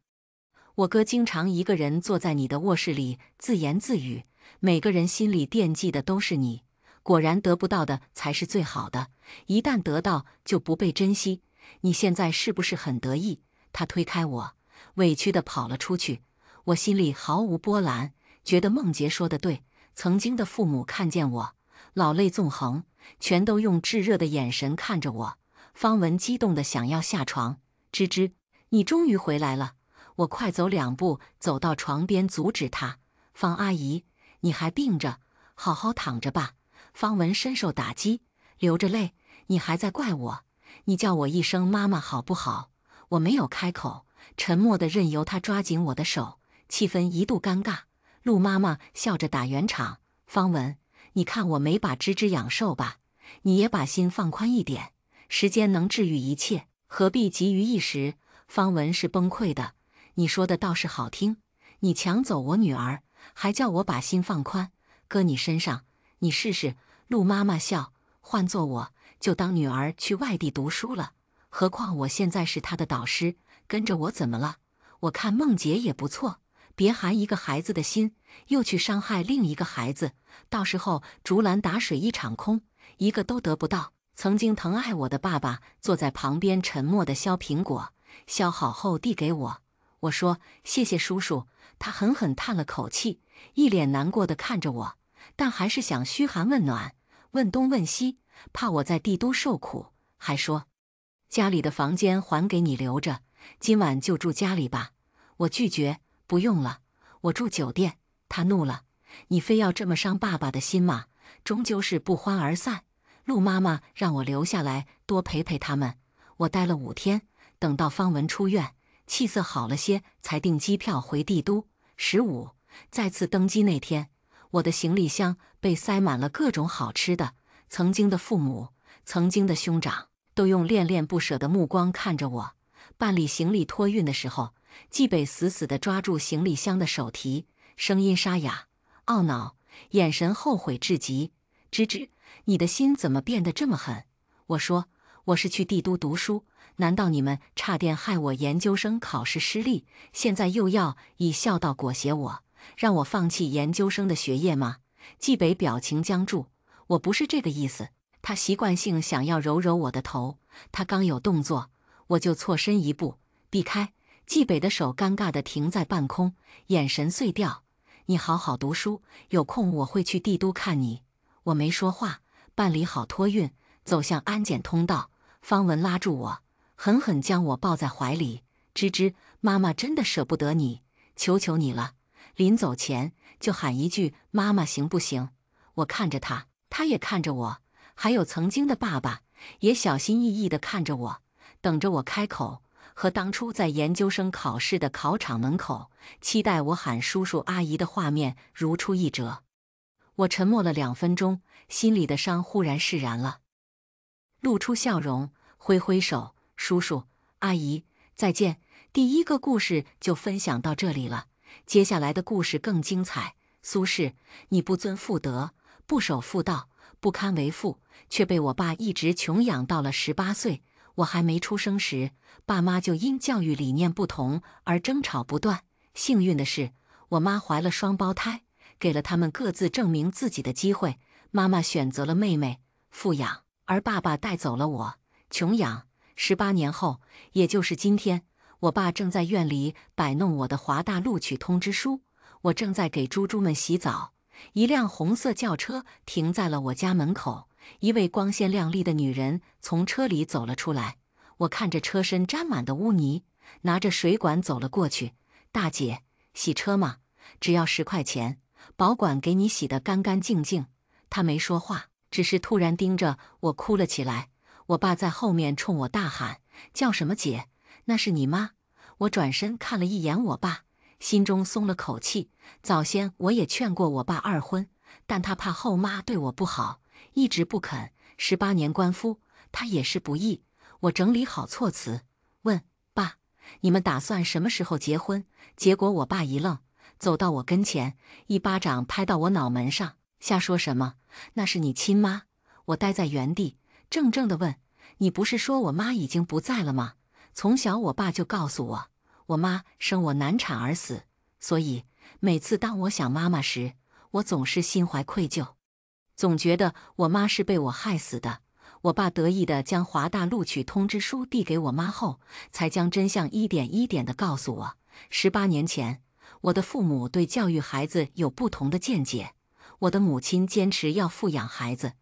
我哥经常一个人坐在你的卧室里自言自语，每个人心里惦记的都是你。果然得不到的才是最好的，一旦得到就不被珍惜。你现在是不是很得意？”他推开我，委屈地跑了出去。我心里毫无波澜，觉得梦洁说的对。曾经的父母看见我，老泪纵横，全都用炙热的眼神看着我。方文激动地想要下床：“芝芝，你终于回来了！”我快走2步走到床边阻止他：“方阿姨，你还病着，好好躺着吧。”方文深受打击，流着泪：“你还在怪我？你叫我一声妈妈好不好？”我没有开口，沉默地任由他抓紧我的手。气氛一度尴尬，陆妈妈笑着打圆场：“方文，你看我没把芝芝养瘦吧？你也把心放宽一点，时间能治愈一切，何必急于一时？”方文是崩溃的：“你说的倒是好听，你抢走我女儿，还叫我把心放宽，搁你身上，你试试。”陆妈妈笑：“换做我，就当女儿去外地读书了，何况我现在是她的导师，跟着我怎么了？我看梦洁也不错。别寒一个孩子的心，又去伤害另一个孩子，到时候竹篮打水一场空，一个都得不到。”曾经疼爱我的爸爸坐在旁边沉默地削苹果，削好后递给我。我说：“谢谢叔叔。”他狠狠叹了口气，一脸难过地看着我，但还是想嘘寒问暖，问东问西，怕我在帝都受苦，还说：“家里的房间还给你留着，今晚就住家里吧。”我拒绝：“不用了，我住酒店。”他怒了：“你非要这么伤爸爸的心吗？终究是不欢而散。”陆妈妈让我留下来多陪陪他们，我待了5天，等到方文出院，气色好了些，才订机票回帝都。15，再次登机那天，我的行李箱被塞满了各种好吃的。曾经的父母，曾经的兄长，都用恋恋不舍的目光看着我。办理行李托运的时候，季北死死地抓住行李箱的手提，声音沙哑、懊恼，眼神后悔至极：“芝芝，你的心怎么变得这么狠？”我说：“我是去帝都读书，难道你们差点害我研究生考试失利，现在又要以孝道裹挟我？让我放弃研究生的学业吗？季北表情僵住。我不是这个意思。他习惯性想要揉揉我的头，他刚有动作，我就错身一步，避开。季北的手尴尬地停在半空，眼神碎掉。你好好读书，有空我会去帝都看你。我没说话，办理好托运，走向安检通道。方文拉住我，狠狠将我抱在怀里。芝芝，妈妈真的舍不得你，求求你了。临走前就喊一句妈妈行不行？我看着他，他也看着我，还有曾经的爸爸也小心翼翼地看着我，等着我开口。和当初在研究生考试的考场门口期待我喊叔叔阿姨的画面如出一辙。我沉默了2分钟，心里的伤忽然释然了，露出笑容，挥挥手，叔叔阿姨再见。第一个故事就分享到这里了，接下来的故事更精彩。苏轼，你不遵妇德，不守妇道，不堪为妇，却被我爸一直穷养到了18岁。我还没出生时，爸妈就因教育理念不同而争吵不断。幸运的是，我妈怀了双胞胎，给了他们各自证明自己的机会。妈妈选择了妹妹富养，而爸爸带走了我穷养。18年后，也就是今天，我爸正在院里摆弄我的华大录取通知书，我正在给猪猪们洗澡。一辆红色轿车停在了我家门口，一位光鲜亮丽的女人从车里走了出来。我看着车身沾满的污泥，拿着水管走了过去。大姐，洗车吗？只要10块钱，保管给你洗得干干净净。她没说话，只是突然盯着我哭了起来。我爸在后面冲我大喊：叫什么姐？那是你妈！我转身看了一眼我爸，心中松了口气。早先我也劝过我爸2婚，但他怕后妈对我不好，一直不肯。18年官夫，他也是不易。我整理好措辞，问爸：你们打算什么时候结婚？结果我爸一愣，走到我跟前，一巴掌拍到我脑门上：瞎说什么？那是你亲妈！我呆在原地，怔怔地问：你不是说我妈已经不在了吗？从小我爸就告诉我，我妈生我难产而死，所以每次当我想妈妈时，我总是心怀愧疚，总觉得我妈是被我害死的。我爸得意地将华大录取通知书递给我妈后，才将真相一点一点地告诉我。18年前，我的父母对教育孩子有不同的见解。我的母亲坚持要富养孩子，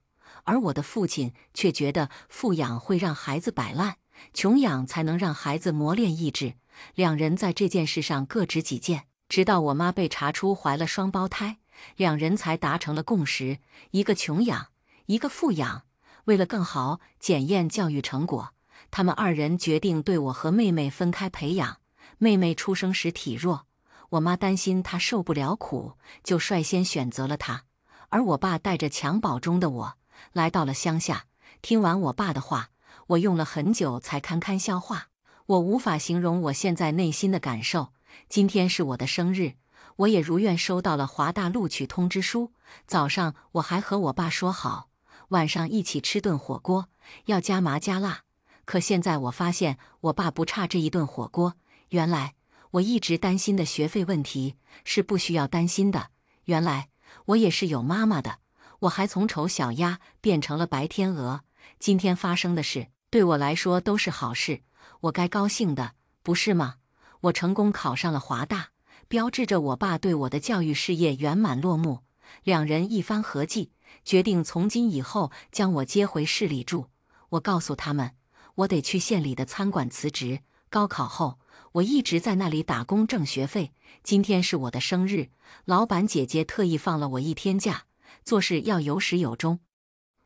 而我的父亲却觉得富养会让孩子摆烂，穷养才能让孩子磨练意志。两人在这件事上各执己见，直到我妈被查出怀了双胞胎，两人才达成了共识，一个穷养，一个富养。为了更好检验教育成果，他们2人决定对我和妹妹分开培养。妹妹出生时体弱，我妈担心她受不了苦，就率先选择了她。而我爸带着襁褓中的我来到了乡下。听完我爸的话，我用了很久才堪堪消化。我无法形容我现在内心的感受。今天是我的生日，我也如愿收到了华大录取通知书。早上我还和我爸说好，晚上一起吃顿火锅，要加麻加辣。可现在我发现我爸不差这一顿火锅。原来我一直担心的学费问题是不需要担心的。原来我也是有妈妈的。我还从丑小鸭变成了白天鹅。今天发生的事对我来说都是好事，我该高兴的，不是吗？我成功考上了华大，标志着我爸对我的教育事业圆满落幕。两人一番合计，决定从今以后将我接回市里住。我告诉他们，我得去县里的餐馆辞职。高考后，我一直在那里打工挣学费。今天是我的生日，老板姐姐特意放了我1天假，做事要有始有终。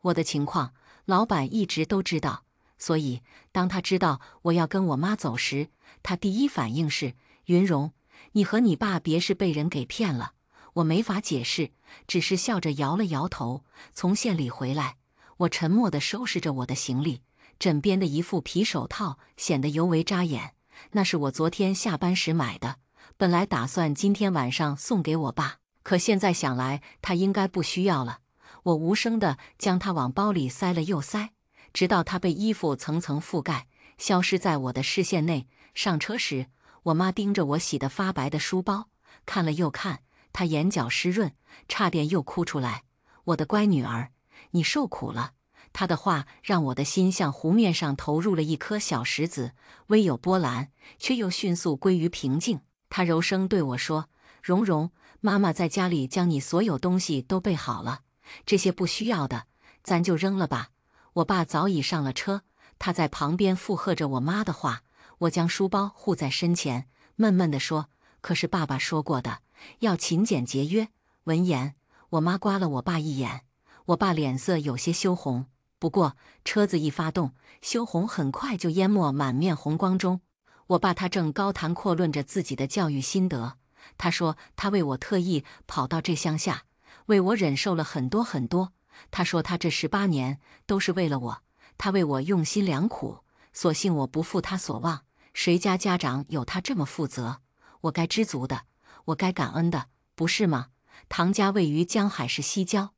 我的情况，老板一直都知道，所以当他知道我要跟我妈走时，他第一反应是：云荣，你和你爸别是被人给骗了。我没法解释，只是笑着摇了摇头。从县里回来，我沉默地收拾着我的行李，枕边的一副皮手套显得尤为扎眼。那是我昨天下班时买的，本来打算今天晚上送给我爸，可现在想来他应该不需要了。我无声地将它往包里塞了又塞，直到它被衣服层层覆盖，消失在我的视线内。上车时，我妈盯着我洗得发白的书包，看了又看，她眼角湿润，差点又哭出来。我的乖女儿，你受苦了。她的话让我的心像湖面上投入了一颗小石子，微有波澜，却又迅速归于平静。她柔声对我说：“蓉蓉，妈妈在家里将你所有东西都备好了，这些不需要的，咱就扔了吧。”我爸早已上了车，他在旁边附和着我妈的话。我将书包护在身前，闷闷地说：“可是爸爸说过的，要勤俭节约。”闻言，我妈刮了我爸一眼，我爸脸色有些羞红。不过车子一发动，羞红很快就淹没满面红光中。我爸他正高谈阔论着自己的教育心得，他说他为我特意跑到这乡下，为我忍受了很多很多。他说他这18年都是为了我，他为我用心良苦，所幸我不负他所望。谁家家长有他这么负责？我该知足的，我该感恩的，不是吗？唐家位于江海市西郊。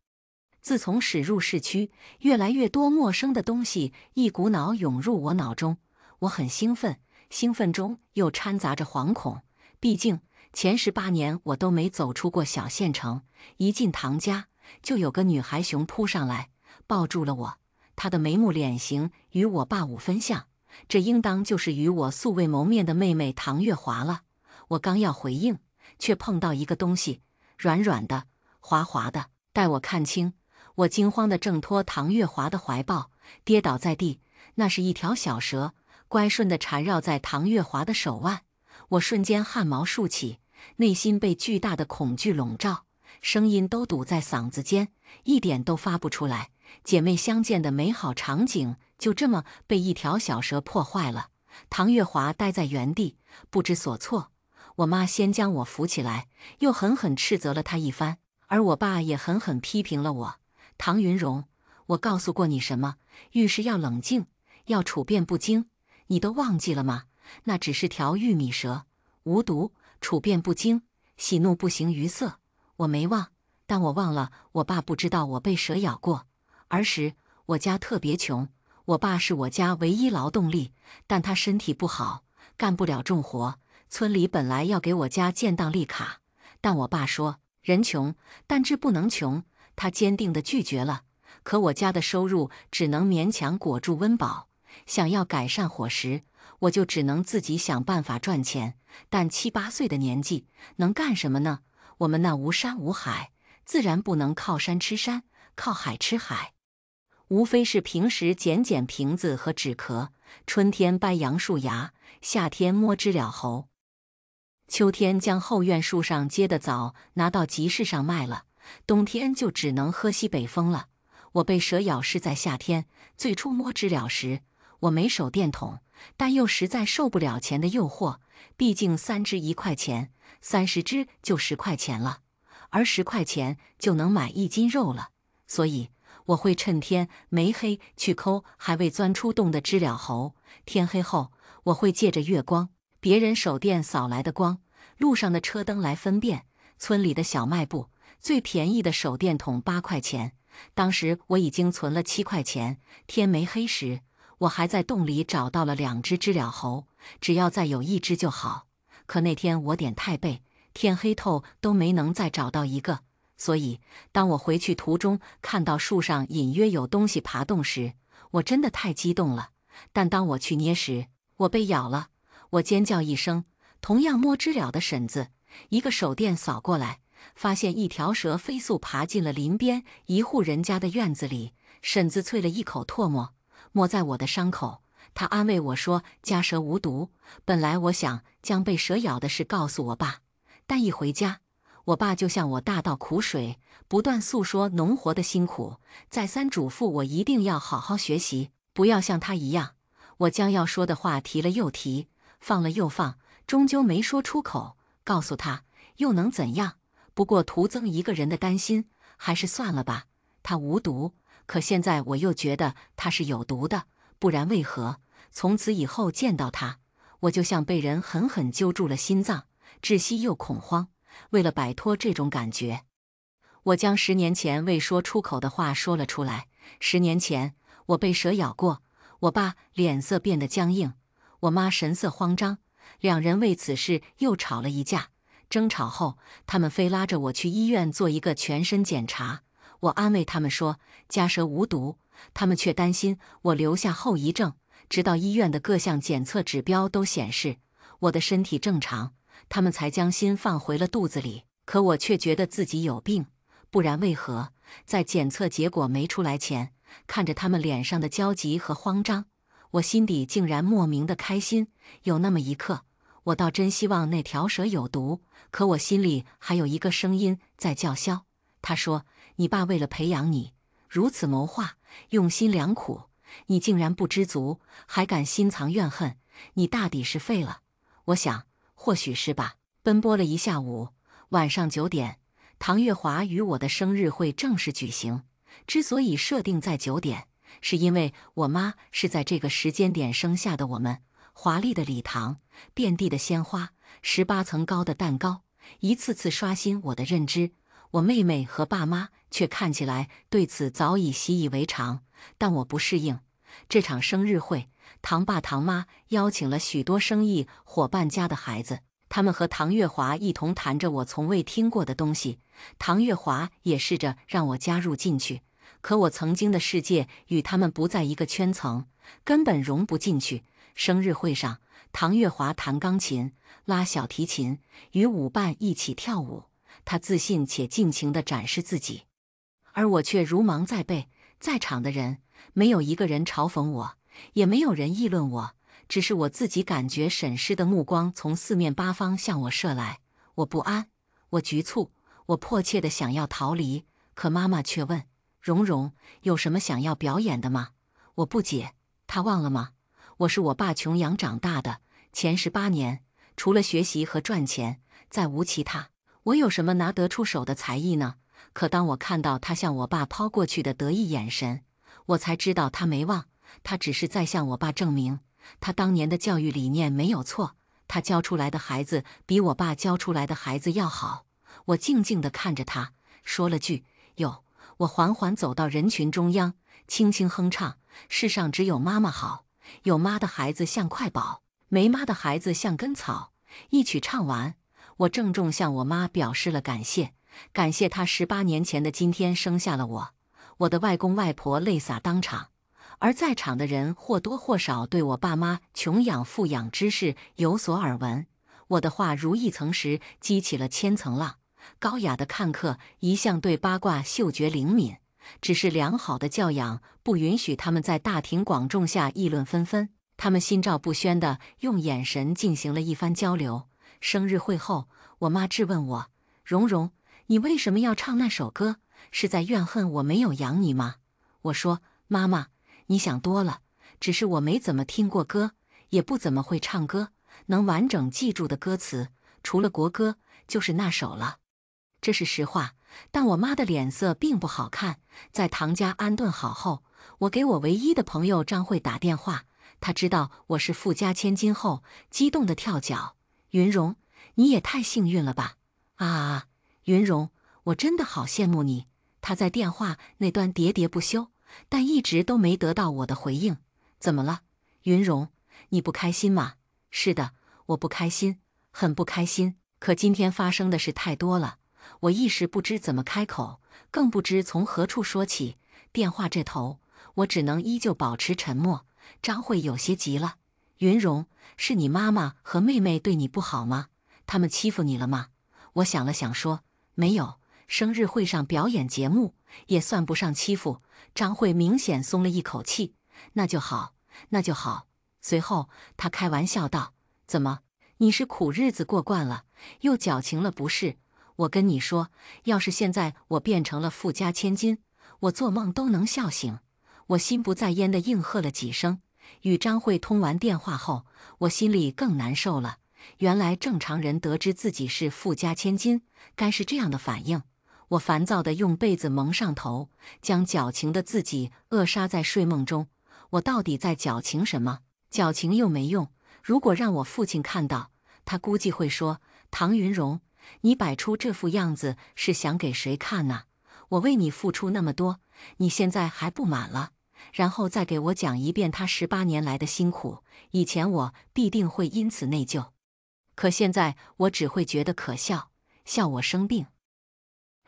自从驶入市区，越来越多陌生的东西一股脑涌入我脑中，我很兴奋，兴奋中又掺杂着惶恐。毕竟前18年我都没走出过小县城，一进唐家，就有个女孩熊扑上来，抱住了我。她的眉目脸型与我爸5分像，这应当就是与我素未谋面的妹妹唐月华了。我刚要回应，却碰到一个东西，软软的，滑滑的。待我看清，我惊慌地挣脱唐月华的怀抱，跌倒在地。那是一条小蛇，乖顺地缠绕在唐月华的手腕。我瞬间汗毛竖起，内心被巨大的恐惧笼罩，声音都堵在嗓子间，一点都发不出来。姐妹相见的美好场景就这么被一条小蛇破坏了。唐月华呆在原地，不知所措。我妈先将我扶起来，又狠狠斥责了她一番，而我爸也狠狠批评了我。唐云荣，我告诉过你什么？遇事要冷静，要处变不惊，你都忘记了吗？那只是条玉米蛇，无毒，处变不惊，喜怒不形于色。我没忘，但我忘了我爸不知道我被蛇咬过。儿时我家特别穷，我爸是我家唯一劳动力，但他身体不好，干不了重活。村里本来要给我家建档立卡，但我爸说人穷，但志不能穷，他坚定地拒绝了。可我家的收入只能勉强裹住温饱，想要改善伙食，我就只能自己想办法赚钱。但7、8岁的年纪能干什么呢？我们那无山无海，自然不能靠山吃山，靠海吃海。无非是平时捡捡瓶子和纸壳，春天掰杨树芽，夏天摸知了猴，秋天将后院树上结的枣拿到集市上卖了，冬天就只能喝西北风了。我被蛇咬是在夏天，最初摸知了时，我没手电筒，但又实在受不了钱的诱惑，毕竟3只1块钱，30只就10块钱了，而10块钱就能买1斤肉了，所以我会趁天没黑去抠还未钻出洞的知了猴。天黑后，我会借着月光，别人手电扫来的光，路上的车灯来分辨。村里的小卖部最便宜的手电筒8块钱，当时我已经存了7块钱。天没黑时，我还在洞里找到了2只知了猴，只要再有1只就好。可那天我点太背，天黑透都没能再找到一个。所以，当我回去途中看到树上隐约有东西爬动时，我真的太激动了。但当我去捏时，我被咬了。我尖叫一声，同样摸知了的婶子一个手电扫过来，发现一条蛇飞速爬进了林边一户人家的院子里。婶子啐了一口唾沫，抹在我的伤口。她安慰我说家蛇无毒。本来我想将被蛇咬的事告诉我爸，但一回家，我爸就向我大倒苦水，不断诉说农活的辛苦，再三嘱咐我一定要好好学习，不要像他一样。我将要说的话提了又提，放了又放，终究没说出口。告诉他又能怎样？不过徒增一个人的担心，还是算了吧。他无毒，可现在我又觉得他是有毒的，不然为何？从此以后见到他，我就像被人狠狠揪住了心脏，窒息又恐慌。为了摆脱这种感觉，我将10年前未说出口的话说了出来。10年前，我被蛇咬过。我爸脸色变得僵硬，我妈神色慌张，2人为此事又吵了一架。争吵后，他们非拉着我去医院做一个全身检查。我安慰他们说家蛇无毒，他们却担心我留下后遗症。直到医院的各项检测指标都显示我的身体正常，他们才将心放回了肚子里。可我却觉得自己有病，不然为何？在检测结果没出来前，看着他们脸上的焦急和慌张，我心底竟然莫名的开心。有那么一刻，我倒真希望那条蛇有毒，可我心里还有一个声音在叫嚣。他说：“你爸为了培养你，如此谋划，用心良苦，你竟然不知足，还敢心藏怨恨，你大抵是废了。”我想，或许是吧。奔波了一下午，晚上9点，唐月华与我的生日会正式举行。之所以设定在9点，是因为我妈是在这个时间点生下的我们。华丽的礼堂，遍地的鲜花，18层高的蛋糕，一次次刷新我的认知。我妹妹和爸妈却看起来对此早已习以为常，但我不适应。这场生日会，唐爸唐妈邀请了许多生意伙伴家的孩子，他们和唐月华一同谈着我从未听过的东西。唐月华也试着让我加入进去，可我曾经的世界与他们不在一个圈层，根本融不进去。生日会上，唐月华弹钢琴、拉小提琴，与舞伴一起跳舞。他自信且尽情地展示自己，而我却如芒在背。在场的人没有一个人嘲讽我，也没有人议论我，只是我自己感觉审视的目光从四面八方向我射来。我不安，我局促，我迫切地想要逃离。可妈妈却问：“蓉蓉，有什么想要表演的吗？”我不解，她忘了吗？我是我爸穷养长大的，前18年除了学习和赚钱，再无其他。我有什么拿得出手的才艺呢？可当我看到他向我爸抛过去的得意眼神，我才知道他没忘，他只是在向我爸证明，他当年的教育理念没有错，他教出来的孩子比我爸教出来的孩子要好。我静静地看着他，说了句“有”。我缓缓走到人群中央，轻轻哼唱：“世上只有妈妈好，有妈的孩子像块宝，没妈的孩子像根草。”一曲唱完，我郑重向我妈表示了感谢，感谢她18年前的今天生下了我。我的外公外婆泪洒当场，而在场的人或多或少对我爸妈穷养富养之事有所耳闻。我的话如一层石，激起了千层浪。高雅的看客一向对八卦嗅觉灵敏，只是良好的教养不允许他们在大庭广众下议论纷纷。他们心照不宣地用眼神进行了一番交流。生日会后，我妈质问我：“蓉蓉，你为什么要唱那首歌？是在怨恨我没有养你吗？”我说：“妈妈，你想多了，只是我没怎么听过歌，也不怎么会唱歌，能完整记住的歌词，除了国歌，就是那首了。”这是实话，但我妈的脸色并不好看。在唐家安顿好后，我给我唯一的朋友张慧打电话。他知道我是富家千金后，激动地跳脚：“云蓉，你也太幸运了吧！啊，云蓉，我真的好羡慕你。”他在电话那端喋喋不休，但一直都没得到我的回应。怎么了，云蓉？你不开心吗？是的，我不开心，很不开心。可今天发生的事太多了，我一时不知怎么开口，更不知从何处说起。电话这头，我只能依旧保持沉默。张慧有些急了：“云蓉，是你妈妈和妹妹对你不好吗？他们欺负你了吗？”我想了想说：“没有，生日会上表演节目，也算不上欺负。”张慧明显松了一口气：“那就好，那就好。”随后她开玩笑道：“怎么，你是苦日子过惯了，又矫情了不是？我跟你说，要是现在我变成了富家千金，我做梦都能笑醒。”我心不在焉地应和了几声。与张慧通完电话后，我心里更难受了。原来正常人得知自己是富家千金，该是这样的反应。我烦躁地用被子蒙上头，将矫情的自己扼杀在睡梦中。我到底在矫情什么？矫情又没用。如果让我父亲看到，他估计会说：“唐云蓉，你摆出这副样子是想给谁看呢？我为你付出那么多，你现在还不满了？”然后再给我讲一遍他18年来的辛苦，以前我必定会因此内疚。可现在我只会觉得可笑，笑我生病，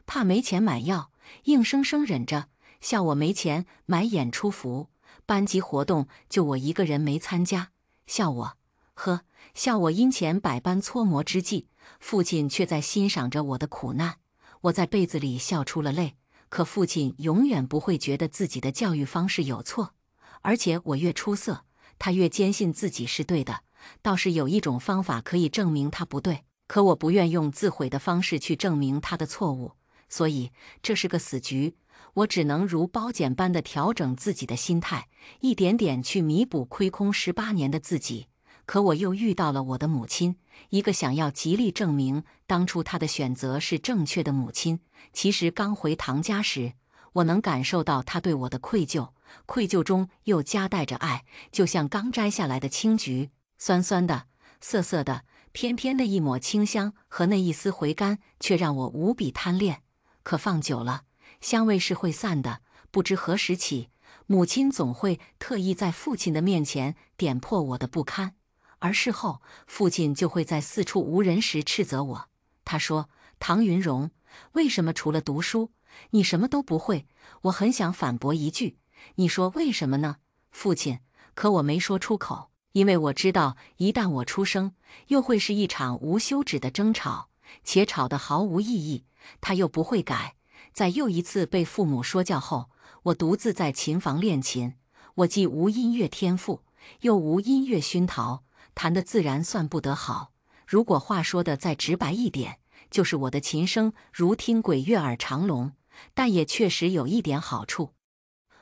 怕没钱买药，硬生生忍着；笑我没钱买演出服，班级活动就我一个人没参加；笑我因钱百般搓磨之际，父亲却在欣赏着我的苦难。我在被子里笑出了泪，可父亲永远不会觉得自己的教育方式有错，而且我越出色，他越坚信自己是对的。倒是有一种方法可以证明他不对，可我不愿用自毁的方式去证明他的错误，所以这是个死局。我只能如褒简般地调整自己的心态，一点点去弥补亏空18年的自己。可我又遇到了我的母亲，一个想要极力证明当初她的选择是正确的母亲。其实刚回唐家时，我能感受到她对我的愧疚，愧疚中又夹带着爱，就像刚摘下来的青桔，酸酸的，涩涩的，偏偏的一抹清香和那一丝回甘，却让我无比贪恋。可放久了，香味是会散的。不知何时起，母亲总会特意在父亲的面前点破我的不堪。而事后，父亲就会在四处无人时斥责我。他说：“唐云荣，为什么除了读书，你什么都不会？”我很想反驳一句：“你说为什么呢，父亲？”可我没说出口，因为我知道，一旦我出声，又会是一场无休止的争吵，且吵得毫无意义。他又不会改。在又一次被父母说教后，我独自在琴房练琴。我既无音乐天赋，又无音乐熏陶，弹得自然算不得好。如果话说的再直白一点，就是我的琴声如听鬼悦耳长聋。但也确实有一点好处，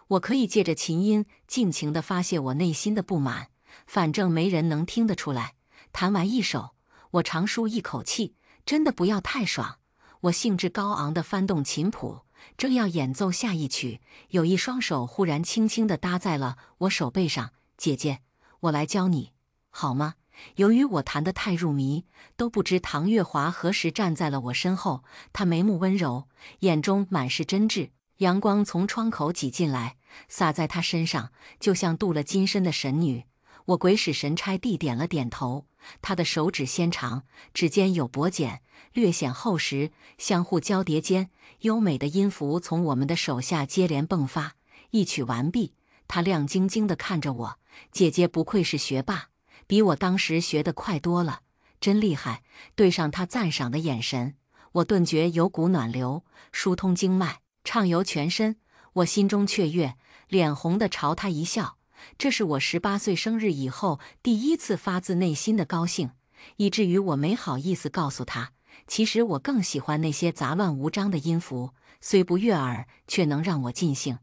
我可以借着琴音尽情地发泄我内心的不满，反正没人能听得出来。弹完一首，我长舒一口气，真的不要太爽。我兴致高昂地翻动琴谱，正要演奏下一曲，有一双手忽然轻轻地搭在了我手背上。姐姐，我来教你，好吗？由于我弹得太入迷，都不知唐月华何时站在了我身后。他眉目温柔，眼中满是真挚，阳光从窗口挤进来，洒在他身上，就像镀了金身的神女。我鬼使神差地点了点头。他的手指纤长，指尖有薄茧，略显厚实，相互交叠间，优美的音符从我们的手下接连迸发。一曲完毕，他亮晶晶地看着我：“姐姐不愧是学霸，比我当时学得快多了，真厉害。”对上他赞赏的眼神，我顿觉有股暖流疏通经脉，畅游全身。我心中雀跃，脸红地朝他一笑。这是我18岁生日以后第一次发自内心的高兴，以至于我没好意思告诉他，其实我更喜欢那些杂乱无章的音符，虽不悦耳，却能让我尽兴。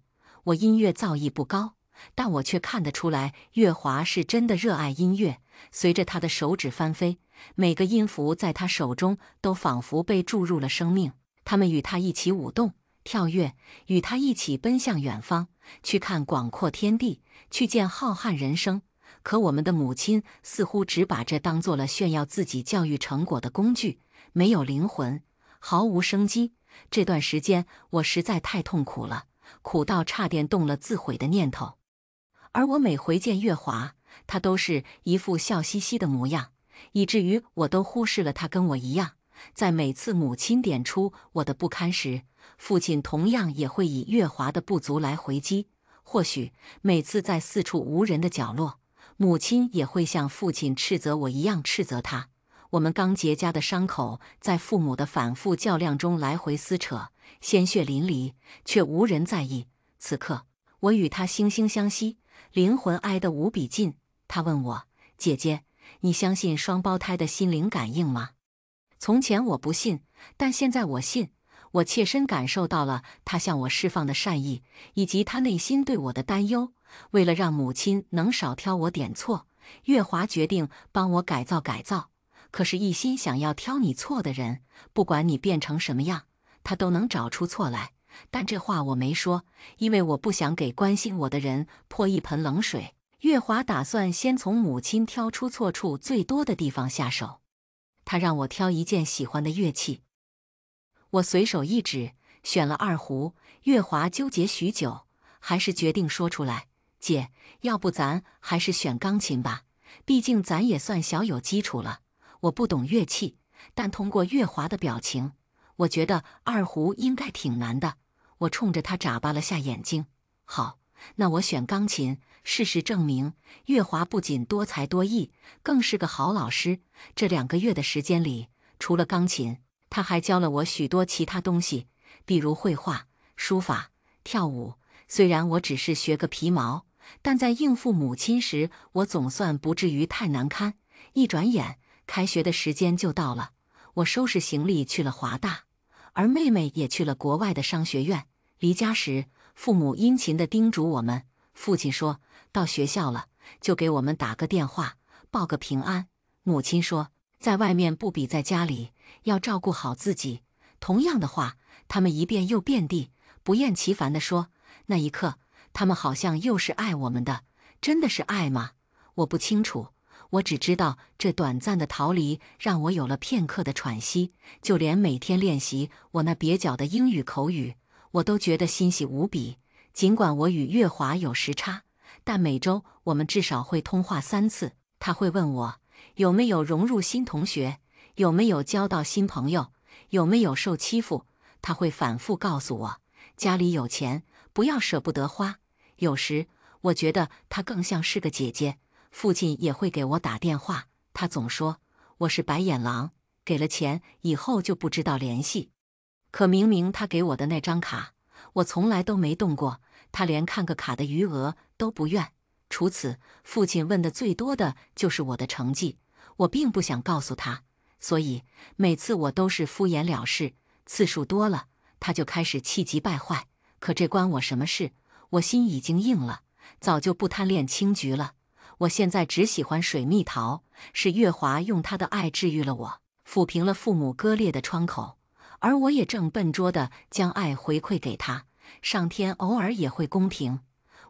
我音乐造诣不高，但我却看得出来，月华是真的热爱音乐。随着他的手指翻飞，每个音符在他手中都仿佛被注入了生命，他们与他一起舞动、跳跃，与他一起奔向远方，去看广阔天地，去见浩瀚人生。可我们的母亲似乎只把这当做了炫耀自己教育成果的工具，没有灵魂，毫无生机。这段时间我实在太痛苦了，苦到差点动了自毁的念头。而我每回见月华，他都是一副笑嘻嘻的模样，以至于我都忽视了他跟我一样。在每次母亲点出我的不堪时，父亲同样也会以月华的不足来回击。或许每次在四处无人的角落，母亲也会像父亲斥责我一样斥责他。我们刚结痂的伤口在父母的反复较量中来回撕扯，鲜血淋漓，却无人在意。此刻，我与他惺惺相惜，灵魂挨得无比近。他问我：“姐姐，你相信双胞胎的心灵感应吗？”从前我不信，但现在我信。我切身感受到了他向我释放的善意，以及他内心对我的担忧。为了让母亲能少挑我点错，月华决定帮我改造改造。可是，一心想要挑你错的人，不管你变成什么样，他都能找出错来。但这话我没说，因为我不想给关心我的人泼一盆冷水。月华打算先从母亲挑出错处最多的地方下手。他让我挑一件喜欢的乐器，我随手一指，选了二胡。月华纠结许久，还是决定说出来：“姐，要不咱还是选钢琴吧，毕竟咱也算小有基础了。”我不懂乐器，但通过月华的表情，我觉得二胡应该挺难的。我冲着他眨巴了下眼睛。好，那我选钢琴。事实证明，月华不仅多才多艺，更是个好老师。这2个月的时间里，除了钢琴，他还教了我许多其他东西，比如绘画、书法、跳舞。虽然我只是学个皮毛，但在应付母亲时，我总算不至于太难堪。一转眼，开学的时间就到了。我收拾行李去了华大，而妹妹也去了国外的商学院。离家时，父母殷勤地叮嘱我们，父亲说到学校了，就给我们打个电话，报个平安。母亲说，在外面不比在家里，要照顾好自己。同样的话，他们一遍又遍地，不厌其烦地说。那一刻，他们好像又是爱我们的，真的是爱吗？我不清楚，我只知道这短暂的逃离让我有了片刻的喘息。就连每天练习我那蹩脚的英语口语，我都觉得欣喜无比。尽管我与月华有时差，但每周我们至少会通话3次。他会问我有没有融入新同学，有没有交到新朋友，有没有受欺负。他会反复告诉我，家里有钱，不要舍不得花。有时我觉得她更像是个姐姐。父亲也会给我打电话，他总说我是白眼狼，给了钱以后就不知道联系。可明明他给我的那张卡，我从来都没动过，他连看个卡的余额都不愿。除此，父亲问的最多的就是我的成绩，我并不想告诉他，所以每次我都是敷衍了事。次数多了，他就开始气急败坏。可这关我什么事？我心已经硬了，早就不贪恋青桔了。我现在只喜欢水蜜桃，是月华用他的爱治愈了我，抚平了父母割裂的窗口，而我也正笨拙地将爱回馈给他。上天偶尔也会公平。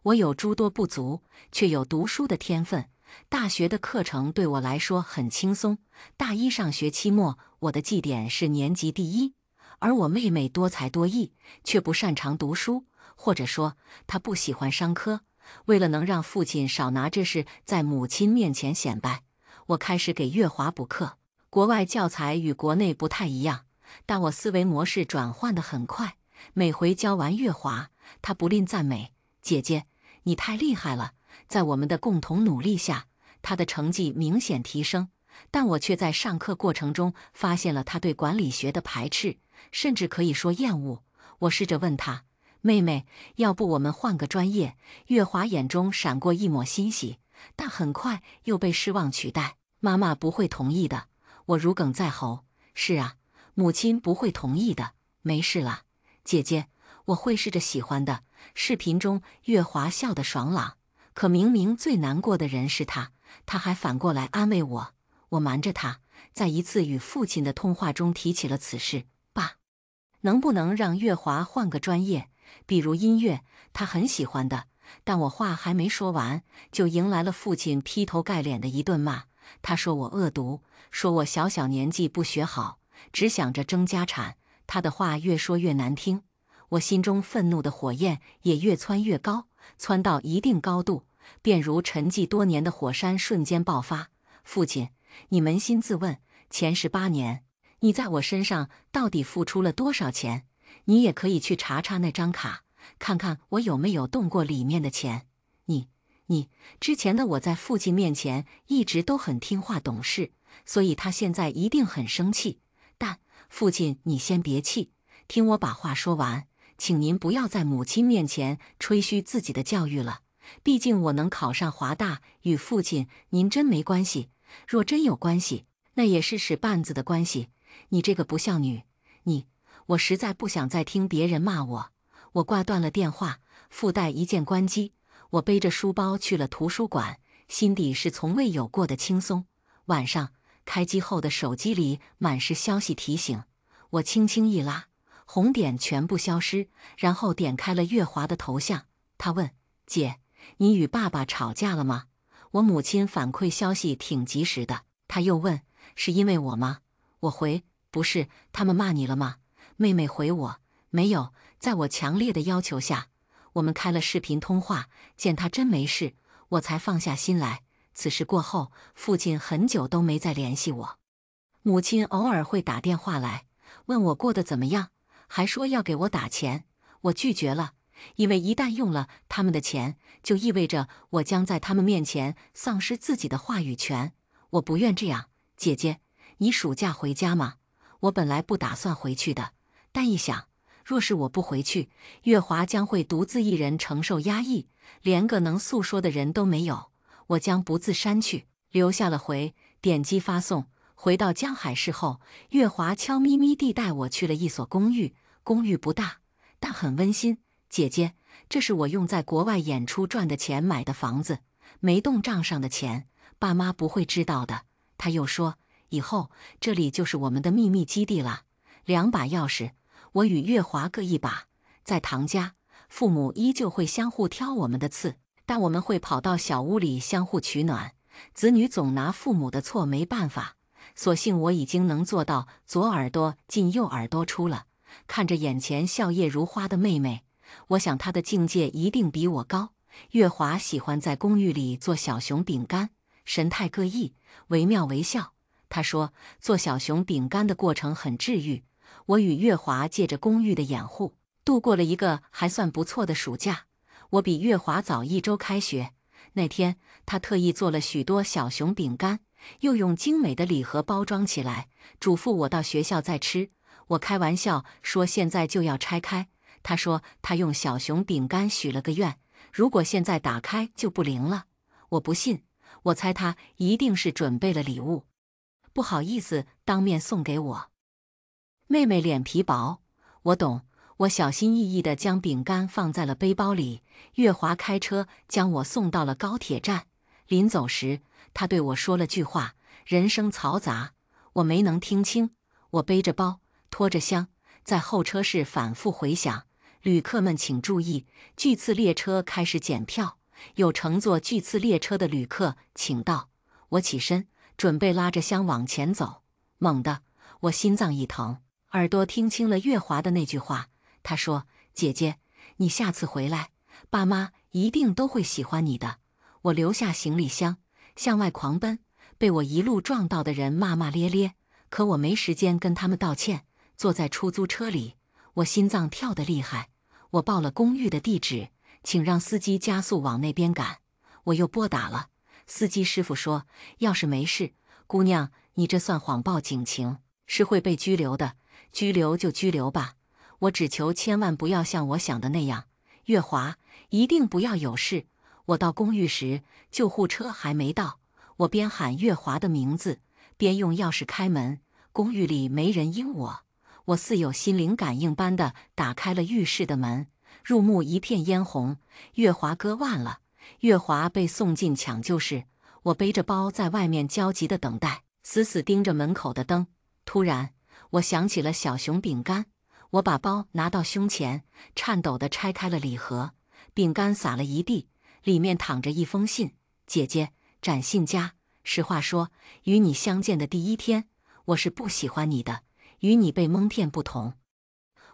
我有诸多不足，却有读书的天分。大学的课程对我来说很轻松。大一上学期末，我的绩点是年级第1，而我妹妹多才多艺，却不擅长读书，或者说她不喜欢商科。为了能让父亲少拿这事在母亲面前显摆，我开始给月华补课。国外教材与国内不太一样，但我思维模式转换得很快。每回教完月华，他不吝赞美：“姐姐，你太厉害了！”在我们的共同努力下，他的成绩明显提升。但我却在上课过程中发现了他对管理学的排斥，甚至可以说厌恶。我试着问他：“妹妹，要不我们换个专业？”月华眼中闪过一抹欣喜，但很快又被失望取代。妈妈不会同意的。我如鲠在喉。是啊，母亲不会同意的。没事啦，姐姐，我会试着喜欢的。视频中，月华笑得爽朗，可明明最难过的人是他，他还反过来安慰我。我瞒着他，在一次与父亲的通话中提起了此事。爸，能不能让月华换个专业，比如音乐，他很喜欢的。但我话还没说完，就迎来了父亲劈头盖脸的一顿骂。他说我恶毒，说我小年纪不学好，只想着争家产。他的话越说越难听，我心中愤怒的火焰也越蹿越高，蹿到一定高度，便如沉寂多年的火山瞬间爆发。父亲，你扪心自问，前18年，你在我身上到底付出了多少钱？你也可以去查查那张卡，看看我有没有动过里面的钱。之前的我在父亲面前一直都很听话懂事，所以他现在一定很生气。但父亲，你先别气，听我把话说完，请您不要在母亲面前吹嘘自己的教育了。毕竟我能考上华大与父亲您真没关系，若真有关系，那也是使绊子的关系。你这个不孝女，我实在不想再听别人骂我。我挂断了电话，附带一键关机。我背着书包去了图书馆，心底是从未有过的轻松。晚上开机后的手机里满是消息提醒，我轻轻一拉，红点全部消失，然后点开了月华的头像。他问：“姐，你与爸爸吵架了吗？”我母亲反馈消息挺及时的。他又问：“是因为我吗？”我回：“不是。”他们骂你了吗？妹妹回我：“没有。”在我强烈的要求下，我们开了视频通话，见他真没事，我才放下心来。此事过后，父亲很久都没再联系我。母亲偶尔会打电话来，问我过得怎么样，还说要给我打钱，我拒绝了，因为一旦用了他们的钱，就意味着我将在他们面前丧失自己的话语权。我不愿这样。姐姐，你暑假回家吗？我本来不打算回去的，但一想，若是我不回去，月华将会独自一人承受压抑，连个能诉说的人都没有，我将不自删去。留下了回，点击发送。回到江海市后，月华悄咪咪地带我去了一所公寓，公寓不大，但很温馨。姐姐，这是我用在国外演出赚的钱买的房子，没动账上的钱，爸妈不会知道的。他又说，以后这里就是我们的秘密基地了。2把钥匙，我与月华各一把。在唐家，父母依旧会相互挑我们的刺，但我们会跑到小屋里相互取暖。子女总拿父母的错没办法，所幸我已经能做到左耳朵进右耳朵出了。看着眼前笑靥如花的妹妹，我想她的境界一定比我高。月华喜欢在公寓里做小熊饼干，神态各异，惟妙惟肖。她说做小熊饼干的过程很治愈。我与月华借着公寓的掩护，度过了一个还算不错的暑假。我比月华早1周开学。那天，他特意做了许多小熊饼干，又用精美的礼盒包装起来，嘱咐我到学校再吃。我开玩笑说现在就要拆开，他说他用小熊饼干许了个愿，如果现在打开就不灵了。我不信，我猜他一定是准备了礼物，不好意思当面送给我。妹妹脸皮薄，我懂。我小心翼翼地将饼干放在了背包里。月华开车将我送到了高铁站。临走时，他对我说了句话，人声嘈杂，我没能听清。我背着包，拖着箱，在候车室反复回想：旅客们请注意，巨次列车开始检票，有乘坐巨次列车的旅客请到。我起身，准备拉着箱往前走，猛地，我心脏一疼，耳朵听清了月华的那句话。他说：“姐姐，你下次回来，爸妈一定都会喜欢你的。”我留下行李箱，向外狂奔，被我一路撞到的人骂骂咧咧，可我没时间跟他们道歉。坐在出租车里，我心脏跳得厉害。我报了公寓的地址，请让司机加速往那边赶。我又拨打了，司机师傅说：“要是没事，姑娘，你这算谎报警情，是会被拘留的。拘留就拘留吧。”我只求千万不要像我想的那样，月华，一定不要有事。我到公寓时，救护车还没到。我边喊月华的名字，边用钥匙开门。公寓里没人应我，我似有心灵感应般的打开了浴室的门，入目一片嫣红。月华割腕了，月华被送进抢救室。我背着包在外面焦急地等待，死死盯着门口的灯。突然，我想起了小熊饼干。我把包拿到胸前，颤抖地拆开了礼盒，饼干洒了一地，里面躺着一封信。姐姐，展信佳，实话说，与你相见的第一天，我是不喜欢你的。与你被蒙骗不同，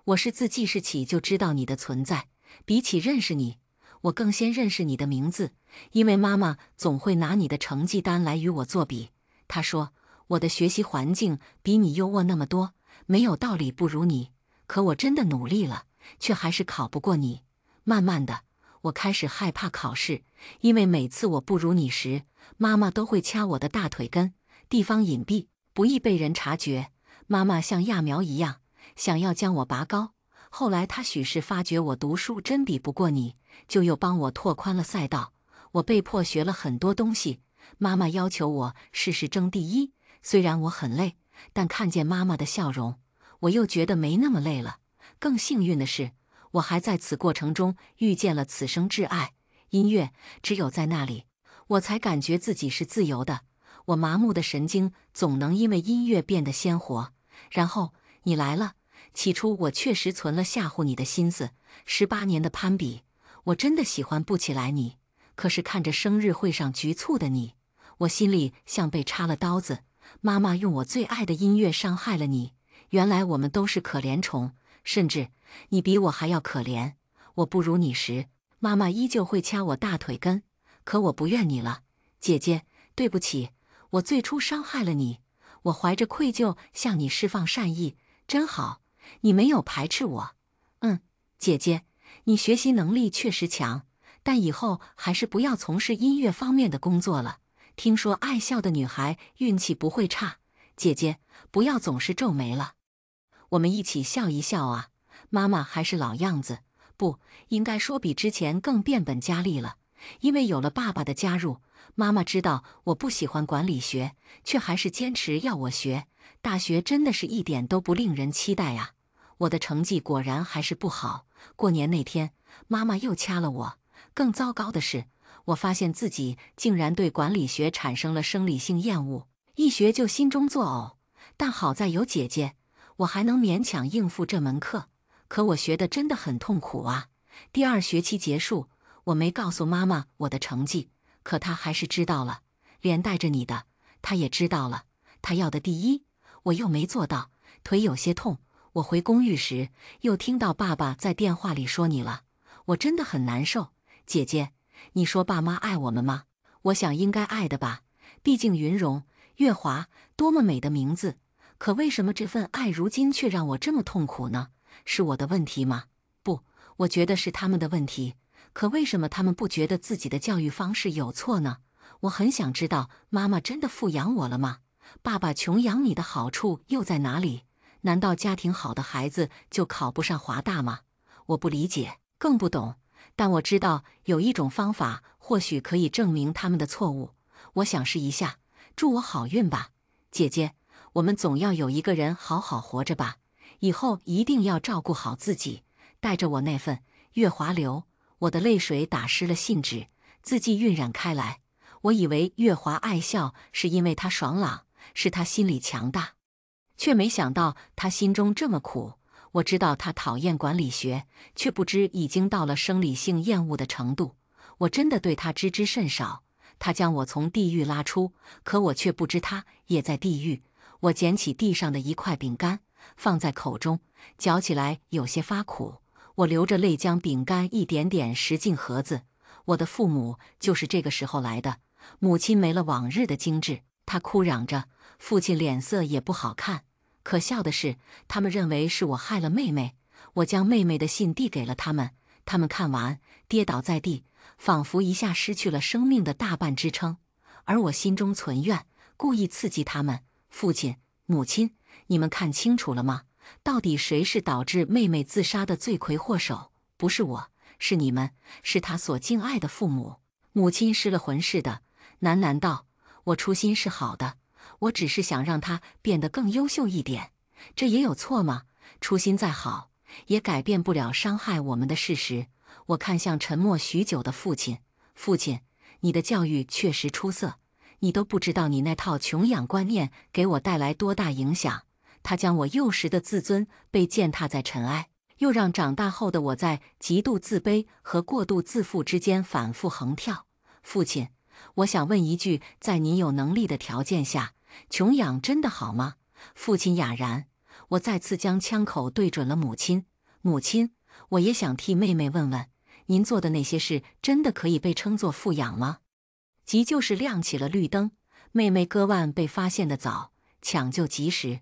我是自记事起就知道你的存在。比起认识你，我更先认识你的名字，因为妈妈总会拿你的成绩单来与我作比。她说，我的学习环境比你优渥那么多，没有道理不如你。可我真的努力了，却还是考不过你。慢慢的，我开始害怕考试，因为每次我不如你时，妈妈都会掐我的大腿根，地方隐蔽，不易被人察觉。妈妈像揠苗一样，想要将我拔高。后来她许是发觉我读书真比不过你，就又帮我拓宽了赛道。我被迫学了很多东西，妈妈要求我事事争第一。虽然我很累，但看见妈妈的笑容，我又觉得没那么累了。更幸运的是，我还在此过程中遇见了此生挚爱音乐。只有在那里，我才感觉自己是自由的。我麻木的神经总能因为音乐变得鲜活。然后你来了，起初我确实存了吓唬你的心思。18年的攀比，我真的喜欢不起来你。可是看着生日会上局促的你，我心里像被插了刀子。妈妈用我最爱的音乐伤害了你。原来我们都是可怜虫，甚至你比我还要可怜。我不如你时，妈妈依旧会掐我大腿根。可我不怨你了，姐姐，对不起，我最初伤害了你。我怀着愧疚向你释放善意，真好，你没有排斥我。姐姐，你学习能力确实强，但以后还是不要从事音乐方面的工作了。听说爱笑的女孩运气不会差，姐姐不要总是皱眉了。我们一起笑一笑啊，妈妈还是老样子，不应该说比之前更变本加厉了。因为有了爸爸的加入，妈妈知道我不喜欢管理学，却还是坚持要我学。大学真的是一点都不令人期待啊！我的成绩果然还是不好。过年那天，妈妈又掐了我。更糟糕的是，我发现自己竟然对管理学产生了生理性厌恶，一学就心中作呕。但好在有姐姐，我还能勉强应付这门课。可我学的真的很痛苦啊！第2学期结束，我没告诉妈妈我的成绩，可她还是知道了，连带着你的，她也知道了。她要的第1，我又没做到，腿有些痛。我回公寓时，又听到爸爸在电话里说你了，我真的很难受。姐姐，你说爸妈爱我们吗？我想应该爱的吧，毕竟云荣、月华多么美的名字，可为什么这份爱如今却让我这么痛苦呢？是我的问题吗？不，我觉得是他们的问题。可为什么他们不觉得自己的教育方式有错呢？我很想知道，妈妈真的富养我了吗？爸爸穷养你的好处又在哪里？难道家庭好的孩子就考不上华大吗？我不理解，更不懂。但我知道有一种方法，或许可以证明他们的错误。我想试一下，祝我好运吧，姐姐。我们总要有一个人好好活着吧，以后一定要照顾好自己。带着我那份月华流，我的泪水打湿了信纸，字迹晕染开来。我以为月华爱笑是因为他爽朗，是他心里强大，却没想到他心中这么苦。我知道他讨厌管理学，却不知已经到了生理性厌恶的程度。我真的对他知之甚少。他将我从地狱拉出，可我却不知他也在地狱。我捡起地上的一块饼干，放在口中，嚼起来有些发苦。我流着泪将饼干一点点拾进盒子。我的父母就是这个时候来的。母亲没了往日的精致，她哭嚷着；父亲脸色也不好看。可笑的是，他们认为是我害了妹妹。我将妹妹的信递给了他们，他们看完跌倒在地，仿佛一下失去了生命的大半支撑。而我心中存怨，故意刺激他们：父亲、母亲，你们看清楚了吗？到底谁是导致妹妹自杀的罪魁祸首？不是我，是你们，是她所敬爱的父母。母亲失了魂似的喃喃道：我初心是好的，我只是想让她变得更优秀一点，这也有错吗？初心再好，也改变不了伤害我们的事实。我看向沉默许久的父亲：父亲，你的教育确实出色，你都不知道你那套穷养观念给我带来多大影响。他将我幼时的自尊被践踏在尘埃，又让长大后的我在极度自卑和过度自负之间反复横跳。父亲，我想问一句，在您有能力的条件下，穷养真的好吗？父亲哑然。我再次将枪口对准了母亲。母亲，我也想替妹妹问问，您做的那些事真的可以被称作富养吗？急救室亮起了绿灯，妹妹割腕被发现的早，抢救及时，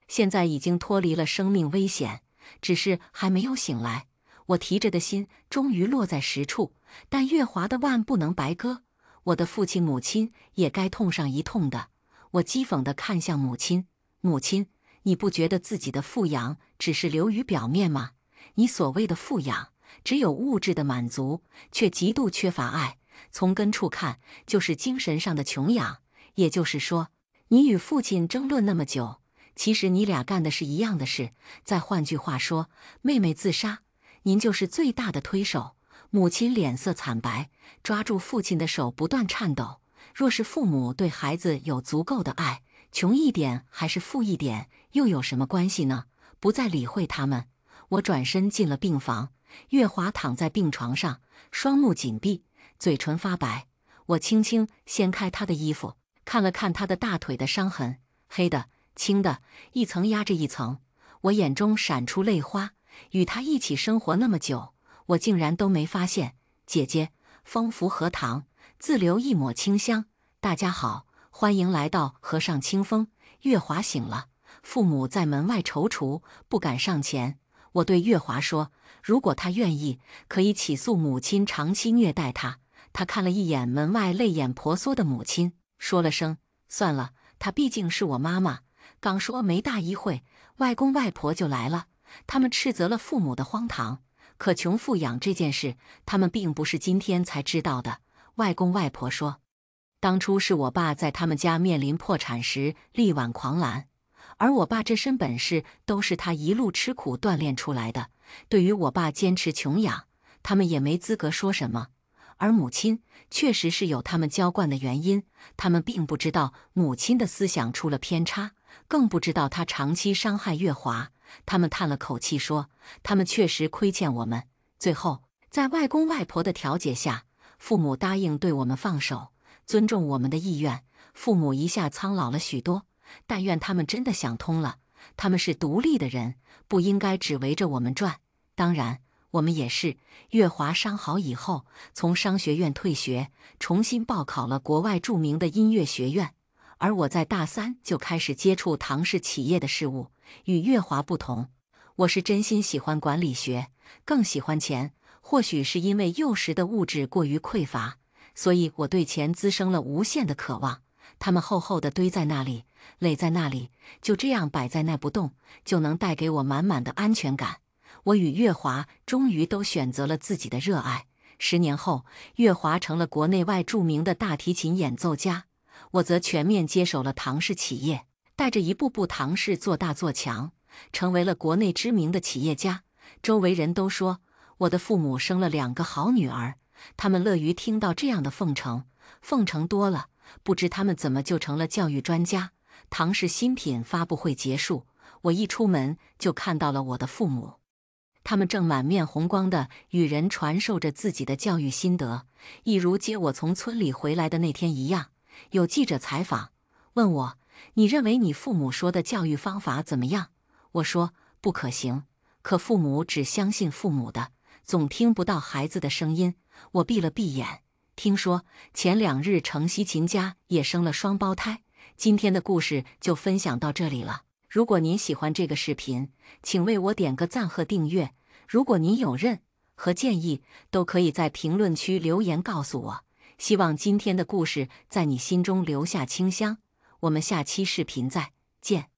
现在已经脱离了生命危险，只是还没有醒来。我提着的心终于落在实处，但月华的腕不能白割，我的父亲母亲也该痛上一痛的。我讥讽地看向母亲：母亲，你不觉得自己的富养只是流于表面吗？你所谓的富养，只有物质的满足，却极度缺乏爱。从根处看，就是精神上的穷养。也就是说，你与父亲争论那么久，其实你俩干的是一样的事。再换句话说，妹妹自杀，您就是最大的推手。母亲脸色惨白，抓住父亲的手不断颤抖。若是父母对孩子有足够的爱，穷一点还是富一点，又有什么关系呢？不再理会他们，我转身进了病房。月华躺在病床上，双目紧闭，嘴唇发白。我轻轻掀开他的衣服，看了看他的大腿的伤痕，黑的、青的，一层压着一层。我眼中闪出泪花。与他一起生活那么久，我竟然都没发现。姐姐，风拂荷塘，自留一抹清香。大家好，欢迎来到河上清风，月华醒了，父母在门外踌躇，不敢上前。我对月华说，如果他愿意，可以起诉母亲长期虐待他。他看了一眼门外泪眼婆娑的母亲，说了声算了，她毕竟是我妈妈。刚说没大一会，外公外婆就来了，他们斥责了父母的荒唐。可穷富养这件事，他们并不是今天才知道的。外公外婆说，当初是我爸在他们家面临破产时力挽狂澜，而我爸这身本事都是他一路吃苦锻炼出来的。对于我爸坚持穷养，他们也没资格说什么。而母亲确实是有他们娇惯的原因，他们并不知道母亲的思想出了偏差，更不知道她长期伤害月华。他们叹了口气说，他们确实亏欠我们。最后，在外公外婆的调解下，父母答应对我们放手，尊重我们的意愿。父母一下苍老了许多，但愿他们真的想通了，他们是独立的人，不应该只围着我们转。当然，我们也是。月华伤好以后，从商学院退学，重新报考了国外著名的音乐学院。而我在大3就开始接触唐氏企业的事务。与月华不同，我是真心喜欢管理学，更喜欢钱。或许是因为幼时的物质过于匮乏，所以我对钱滋生了无限的渴望。它们厚厚的堆在那里，垒在那里，就这样摆在那不动，就能带给我满满的安全感。我与月华终于都选择了自己的热爱。10年后，月华成了国内外著名的大提琴演奏家，我则全面接手了唐氏企业，带着一步步唐氏做大做强，成为了国内知名的企业家。周围人都说我的父母生了2个好女儿，他们乐于听到这样的奉承，奉承多了，不知他们怎么就成了教育专家。唐氏新品发布会结束，我一出门就看到了我的父母，他们正满面红光地与人传授着自己的教育心得，一如接我从村里回来的那天一样。有记者采访，问我，你认为你父母说的教育方法怎么样？我说，不可行。可父母只相信父母的，总听不到孩子的声音。我闭了闭眼，听说前2日城西秦家也生了双胞胎。今天的故事就分享到这里了。如果您喜欢这个视频，请为我点个赞和订阅。如果您有任何建议，都可以在评论区留言告诉我。希望今天的故事在你心中留下清香。我们下期视频再见。